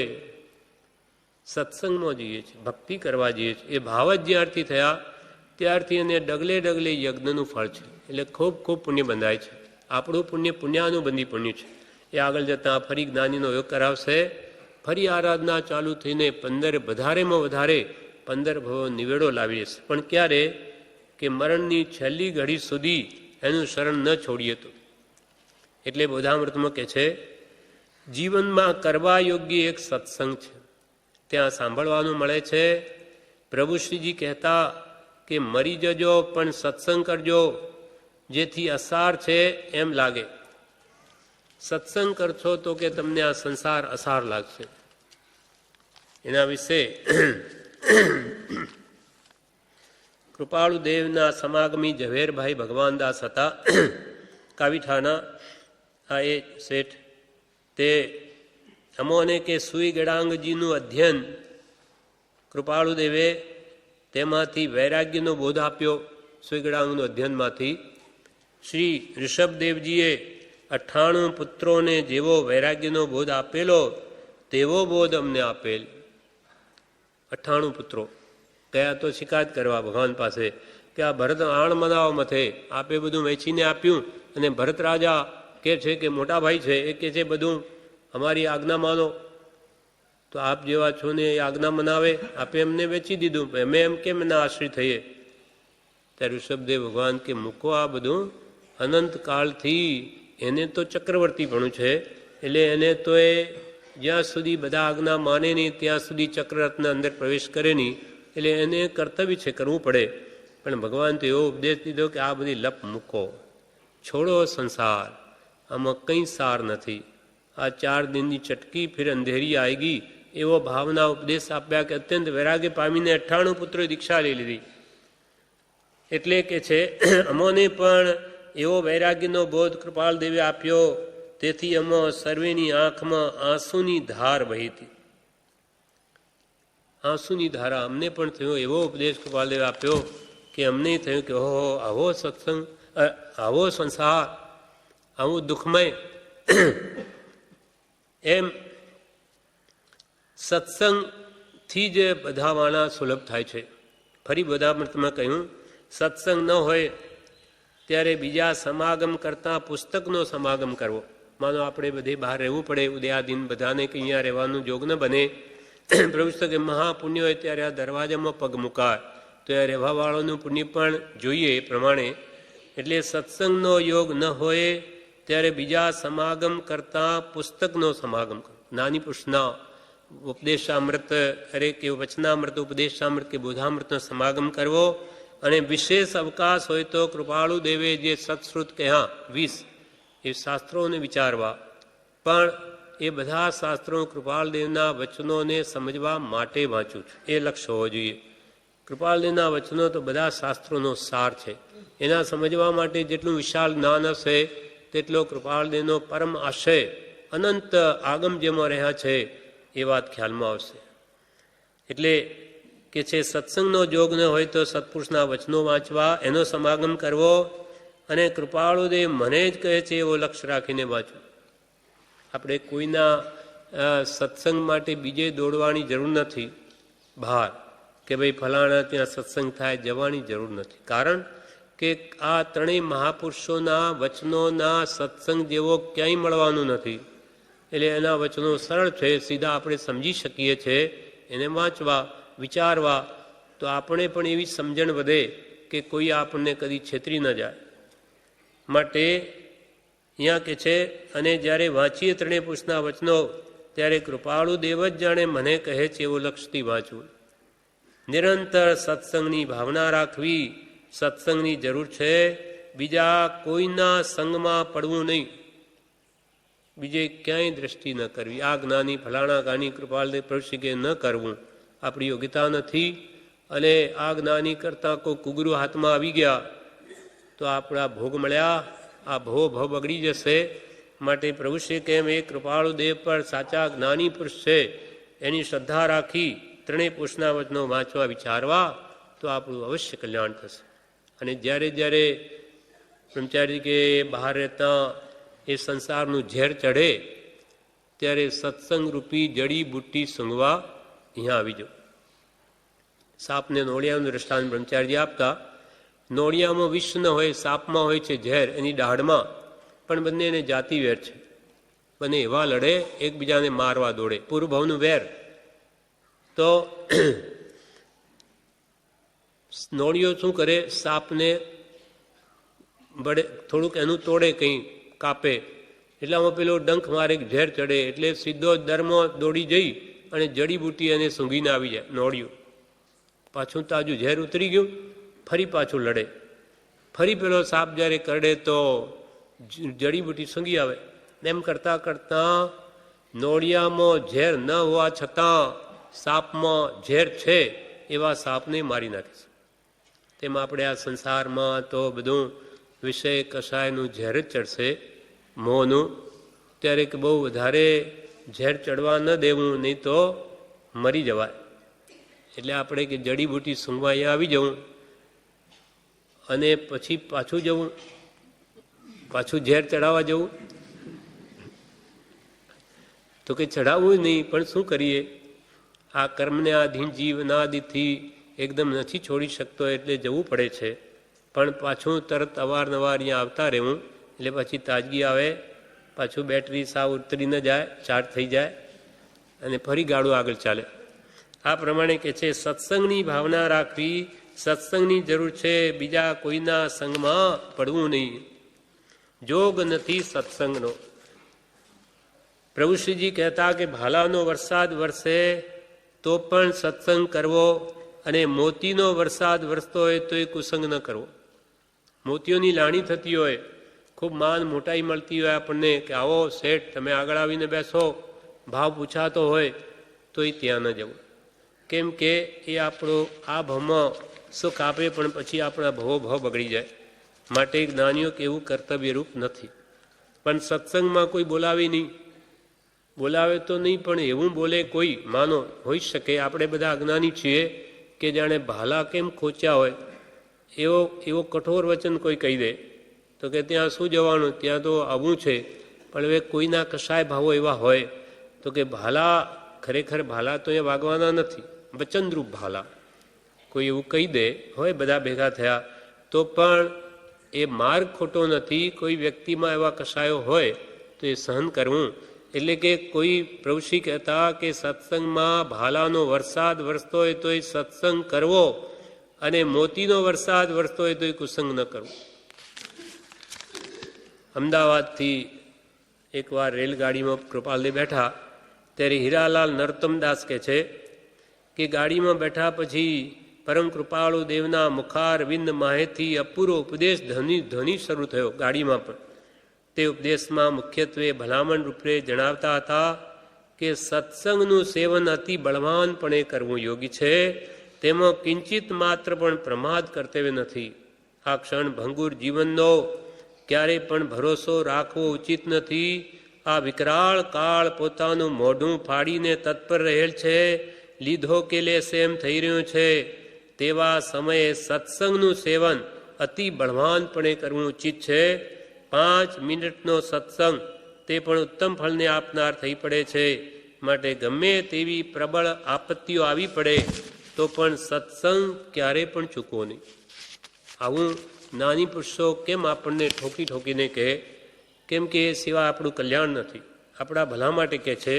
સત્સંગમાં જઈએ છીએ, ભક્તિ કરવા જઈએ છીએ, એ ભાવ જ જ્યારથી થયા ત્યારથી એને ડગલે ડગલે યજ્ઞનું ફળ છે. એટલે ખૂબ ખૂબ પુણ્ય બંધાય છે. આપણું પુણ્ય પુણ્યાનુબંધી પુણ્ય છે. એ આગળ જતાં ફરી જ્ઞાનીનો યોગ કરાવશે. ફરી આરાધના ચાલુ થઈને 15 વધારેમાં વધારે 15 ભવો નિવેડો લાવી દેશે. પણ ક્યારે? કે મરણની છેલ્લી ઘડી સુધી એનું શરણ ન છોડીએ તો. એટલે બોધામૃતમાં કહે છે, જીવનમાં કરવા યોગ્ય એક સત્સંગ છે, ત્યાં સાંભળવાનું મળે છે. પ્રભુશ્રીજી કહેતા કે મરી જજો પણ સત્સંગ કરજો, જેથી અસાર છે એમ લાગે. સત્સંગ કરશો તો કે તમને આ સંસાર અસાર લાગશે. એના વિશે કૃપાળુ દેવના સમાગમી ઝવેરભાઈ ભગવાનદાસ હતા, કાવીઠાના. આ એ શેઠ તે અમોને કે સુઈ ગળાંગજીનું અધ્યયન કૃપાળુ દેવે તેમાંથી વૈરાગ્યનો બોધ આપ્યો. સુઈ ગળાંગનું અધ્યયનમાંથી શ્રી ઋષભદેવજીએ 98 પુત્રોને જેવો વૈરાગ્યનો બોધ આપેલો તેવો બોધ અમને આપેલ. 98 પુત્રો ગયા તો શિકાયત કરવા ભગવાન પાસે કે આ ભરત આણ મનાવો મથે, આપે બધું વેચીને આપ્યું, અને ભરત રાજા કે છે કે મોટા ભાઈ છે એ કે છે બધું અમારી આજ્ઞા માનો. તો આપ જેવા છો ને એ આજ્ઞા મનાવે, આપે એમને વેચી દીધું, અમે એમ કેમ એના આશ્રિત થઈએ? ત્યારે ઋષભદેવ ભગવાન કે મૂકો આ બધું, અનંતકાળથી એને તો ચક્રવર્તી ભણું છે, એટલે એને તો એ જ્યાં સુધી બધા આજ્ઞા માને નહીં ત્યાં સુધી ચક્રરથના અંદર પ્રવેશ કરે નહીં, એટલે એને કર્તવ્ય છે, કરવું પડે. પણ ભગવાન તો એવો ઉપદેશ દીધો કે આ બધી લપ મૂકો, છોડો સંસાર, આમાં કંઈ સાર નથી. આ 4 દિનની ચટકી ફિર અંધેરી આएगी, એવો ભાવના ઉપદેશ આપ્યા કે અત્યંત વૈરાગ્ય પામીને 98 પુત્રોએ દીક્ષા લઈ લીધી. એટલે કે છે અમોને પણ એવો વૈરાગ્યનો બોધ કૃપાલ દેવે આપ્યો, તેથી અમો સર્વેની આંખમાં આંસુની ધાર વહી હતી. આંસુની ધારા અમને પણ થયો. એવો ઉપદેશ કૃપાલ દેવે આપ્યો કે અમને થયું કે ઓહો, આવો સત્સંગ, આવો સંસાર, આવું દુઃખમય. એમ સત્સંગથી જ બધા વાણા સુલભ થાય છે. ફરી બધા મતમાં કહ્યું, સત્સંગ ન હોય ત્યારે બીજા સમાગમ કરતાં પુસ્તકનો સમાગમ કરવો. માનો આપણે બધે બહાર રહેવું પડે, ઉદયાદિન બધાને કંઈ અહીંયા રહેવાનું જોગ ન બને. પ્રભુ કે મહાપુણ્ય હોય ત્યારે આ દરવાજામાં પગ મુકાય, તો તો એ રહેવાવાળાનું પુણ્ય પણ જોઈએ એ પ્રમાણે. એટલે સત્સંગનો યોગ ન હોય ત્યારે બીજા સમાગમ કરતાં પુસ્તકનો સમાગમ કરો. નાની પુરુષના ઉપદેશામૃત કે વચનામૃત, ઉપદેશામૃત કે બોધામૃતનો સમાગમ કરવો. અને વિશેષ અવકાશ હોય તો કૃપાળુ દેવે જે સત્શ્રુત કહ્યા 20 એ શાસ્ત્રોને વિચારવા. પણ એ બધા શાસ્ત્રો કૃપાલદેવના વચનોને સમજવા માટે વાંચું છું, એ લક્ષ્ય હોવો જોઈએ. કૃપાલદેવના વચનો તો બધા શાસ્ત્રોનો સાર છે. એના સમજવા માટે જેટલું વિશાળ જ્ઞાન હશે તેટલો કૃપાલદેવનો પરમ આશય અનંત આગમ જેમાં રહ્યા છે એ વાત ખ્યાલમાં આવશે. એટલે કે છે સત્સંગનો જોગ ન હોય તો સત્પુરુષના વચનો વાંચવા, એનો સમાગમ કરવો. અને કૃપાળુદેવ મને જ કહે છે એવો લક્ષ્ય રાખીને વાંચવું. આપણે કોઈના સત્સંગ માટે બીજે દોડવાની જરૂર નથી બહાર, કે ભાઈ ફલાણા ત્યાં સત્સંગ થાય, જવાની જરૂર નથી. કારણ કે આ ત્રણેય મહાપુરુષોના વચનોના સત્સંગ જેવો ક્યાંય મળવાનું નથી. એટલે એના વચનો સરળ છે, સીધા આપણે સમજી શકીએ છીએ. એને વાંચવા, વિચારવા, તો આપણે પણ એવી સમજણ વધે કે કોઈ આપણને કદી છેતરી ન જાય. માટે અહીંયા કે છે, અને જ્યારે વાંચીએ ત્રણેય પુરુષના વચનો ત્યારે કૃપાળુ દેવ જ જાણે મને કહે છે એવું લક્ષ્યથી વાંચવું. નિરંતર સત્સંગની ભાવના રાખવી. સત્સંગની જરૂર છે. બીજા કોઈના સંગમાં પડવું નહીં, બીજે ક્યાંય દ્રષ્ટિ ન કરવી. આ જ્ઞાની ફલાણા ગાની કૃપાળદેવ પ્રભુશ્રીકે ન કરવું, આપણી યોગ્યતા નથી. અને આ જ્ઞાની કરતાં કોઈ કુગરું હાથમાં આવી ગયા તો આપણા ભોગ મળ્યા, આ ભવ બગડી જશે. માટે પ્રભુશ્રી કેમ એ કૃપાળુ દેવ પર સાચા જ્ઞાની પુરુષ છે એની શ્રદ્ધા રાખી ત્રણેય પુરુષના વચનો વાંચવા, વિચારવા, તો આપણું અવશ્ય કલ્યાણ થશે. અને જ્યારે જ્યારે બ્રહ્મચારી કે બહાર રહેતા એ સંસારનું ઝેર ચઢે ત્યારે સત્સંગરૂપી જડીબુટ્ટી સૂંઘવા અહીંયા આવી જાઓ. સાપને નોળિયાનું દ્રષ્ટાંત બ્રહ્મચારીજી આપતા. નોળિયામાં વિષ ન હોય, સાપમાં હોય છે ઝેર એની દાઢમાં, પણ બંને એને જાતિ વેર છે. બંને એવા લડે, એકબીજાને મારવા દોડે, પૂર્વભાવનું વેર. તો નોળિયો શું કરે, સાપને બળે, થોડુંક એનું તોડે, કંઈ કાપે, એટલામાં પેલો ડંખ મારે, ઝેર ચડે, એટલે સીધો દરમાં દોડી જઈ અને જડીબુટ્ટી એને સૂંઘીને આવી જાય નોળિયું. પાછું તાજું ઝેર ઉતરી ગયું, ફરી પાછું લડે. ફરી પેલો સાપ જ્યારે કરડે તો જડીબુટ્ટી સૂંઘી આવે. એમ કરતાં કરતાં નોળિયામાં ઝેર ન હોવા છતાં સાપમાં ઝેર છે એવા સાપને મારી નાખે છે. તેમાં આપણે આ સંસારમાં તો બધું વિષય કષાયનું ઝેર જ ચડશે, મોહનું. ત્યારે કે બહુ વધારે ઝેર ચડવા ન દેવું, નહીં તો મરી જવાય. એટલે આપણે કે જડીબુટ્ટી સૂંઘવા અહીંયા આવી જવું અને પછી પાછું જવું, પાછું ઝેર ચડાવવા જવું. તો કે ચડાવવું નહીં, પણ શું કરીએ, આ કર્મને આધીન જીવ અનાદિથી એકદમ નથી છોડી શકતો, એટલે જવું પડે છે. પણ પાછું તરત અવારનવાર અહીંયા આવતા રહેવું, એટલે પછી તાજગી આવે, પાછું બેટરી સાવ ઉતરી ન જાય, ચાર્જ થઈ જાય અને ફરી ગાડું આગળ ચાલે. આ પ્રમાણે કે છે સત્સંગની ભાવના રાખવી. સત્સંગની જરૂર છે, બીજા કોઈના સંગમાં પડવું નહીં. જોગ નથી સત્સંગનો. પ્રભુશ્રીજી કહેતા કે ભાલાનો વરસાદ વરસે તો પણ સત્સંગ કરવો, અને મોતીનો વરસાદ વરસતો હોય તો એ કુસંગ ન કરવો. મોતીઓની લાણી થતી હોય, ખૂબ માન મોટાઈ મળતી હોય આપણને કે આવો શેઠ તમે આગળ આવીને બેસો, ભાવ પૂછાતો હોય તો એ ત્યાં ન જવું. કેમ કે એ આપણો આ ભાવમાં સુખ આપે પણ પછી આપણા ભાવ બગડી જાય. માટે જ્ઞાનીઓ કે એવું કર્તવ્યરૂપ નથી. પણ સત્સંગમાં કોઈ બોલાવે નહીં, બોલાવે તો નહીં, પણ એવું બોલે કોઈ, માનો હોઈ શકે આપણે બધા અજ્ઞાની છીએ કે જાણે ભાલા કેમ ખોચ્યા હોય એવો કઠોર વચન કોઈ કહી દે તો કે ત્યાં શું જવાનું, ત્યાં તો આવવું છે. પણ હવે કોઈના કશાય ભાવો એવા હોય તો કે ભાલા, ખરેખર ભાલા તો એ વાગવાના નથી, વચનરૂપ ભાલા કોઈ એવું કહી દે હોય બધા ભેગા થયા તો પણ એ માર્ગ ખોટો નથી. કોઈ વ્યક્તિમાં એવા કશાયો હોય તો એ સહન કરવું. એટલે કે કોઈ પ્રભુશ્રી કહેતા કે સત્સંગમાં ભાલાનો વરસાદ વરસતો હોય તો એ સત્સંગ કરવો, અને મોતીનો વરસાદ વરસતો હોય તો એ કુસંગ ન કરવું. અમદાવાદથી એકવાર રેલગાડીમાં કૃપાલદેવ બેઠા ત્યારે હીરાલાલ નરોત્તમદાસ કહે છે કે ગાડીમાં બેઠા પછી પરમ કૃપાળુ દેવના મુખારવિંદ માહેથી અપૂરો ઉપદેશ ધ્વનિ શરૂ થયો ગાડીમાં પણ. તે ઉપદેશમાં મુખ્યત્વે ભલામણ રૂપે જણાવતા હતા કે સત્સંગનું સેવન અતિ બળવાનપણે કરવું યોગી છે, તેમાં કિંચિત માત્ર પણ પ્રમાદ કર્તવ્ય નથી. આ ક્ષણ ભંગુર જીવનનો ક્યારેય પણ ભરોસો રાખવો ઉચિત નથી. આ વિકરાળ કાળ પોતાનું મોઢું ફાડીને તત્પર રહેલ છે, લીધો કે લેશે એમ થઈ રહ્યું છે. તેવા સમયે સત્સંગનું સેવન અતિ બળવાનપણે કરવું ઉચિત છે. 5 મિનિટનો સત્સંગ તે પણ ઉત્તમ ફળને આપનાર થઈ પડે છે. માટે ગમે તેવી પ્રબળ આપત્તિઓ આવી પડે તો પણ સત્સંગ ક્યારેય પણ ચૂકવો નહીં. આવું નાની પુરુષો કેમ આપણને ઠોકી ઠોકીને કહે? કેમ કે એ સિવાય આપણું કલ્યાણ નથી, આપણા ભલા માટે કહે છે,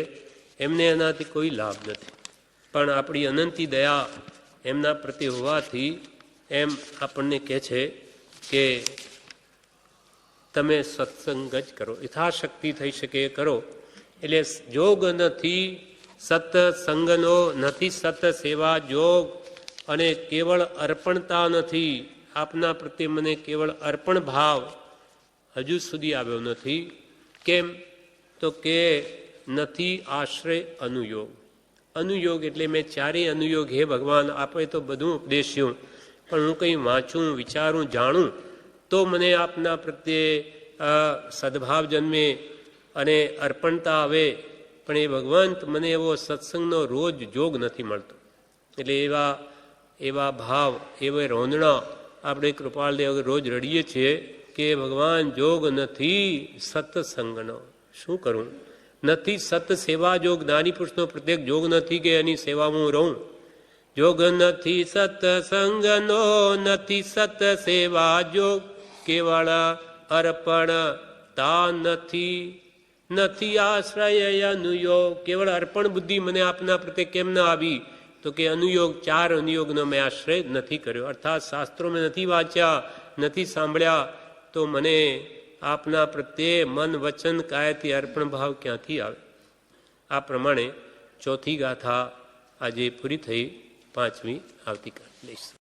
એમને એનાથી કોઈ લાભ નથી. પણ આપણી અનંતી દયા એમના પ્રત્યે હોવાથી એમ આપણને કહે છે કે તમે સત્સંગ જ કરો, યથાશક્તિ થઈ શકે એ કરો. એટલે જોગ નથી સત્સંગનો, નથી સત સેવા જોગ, અને કેવળ અર્પણતા નથી. આપના પ્રત્યે મને કેવળ અર્પણ ભાવ હજુ સુધી આવ્યો નથી. કેમ? તો કે નથી આશ્રય અનુયોગ. અનુયોગ એટલે મેં ચારેય અનુયોગ, હે ભગવાન આપણે તો બધું ઉપદેશ્યું, પણ હું કંઈ વાંચું, વિચારું, જાણું તો મને આપના પ્રત્યે સદભાવ જન્મે અને અર્પણતા આવે. પણ એ ભગવાન મને એવો સત્સંગનો રોજ જોગ નથી મળતો. એટલે એવા ભાવ, એવા રોંદણા આપણે કૃપાલદેવ રોજ રડીએ છીએ કે ભગવાન જોગ નથી સત્સંગનો. શું કરું? નથી સત સેવા જોગ, નાની પુરુષનો પ્રત્યેક જોગ નથી કે એની સેવામાં હું રહું. જોગ નથી સત્સંગનો, નથી સત સેવા જોગ, કેવળ અર્પણ તા નથી આશ્રય અનુયોગ. કેવળ અર્પણ બુદ્ધિ મને આપના પ્રત્યે કેમ ન આવી? તો કે અનુયોગ, 4 અનુયોગનો મેં આશ્રય નથી કર્યો. અર્થાત શાસ્ત્રો મેં નથી વાંચ્યા, નથી સાંભળ્યા, તો મને આપના પ્રત્યે મન વચન કાયાથી અર્પણ ભાવ ક્યાંથી આવે? આ પ્રમાણે ચોથી ગાથા આજે પૂરી થઈ, 5મી આવતીકાલે લઈશું.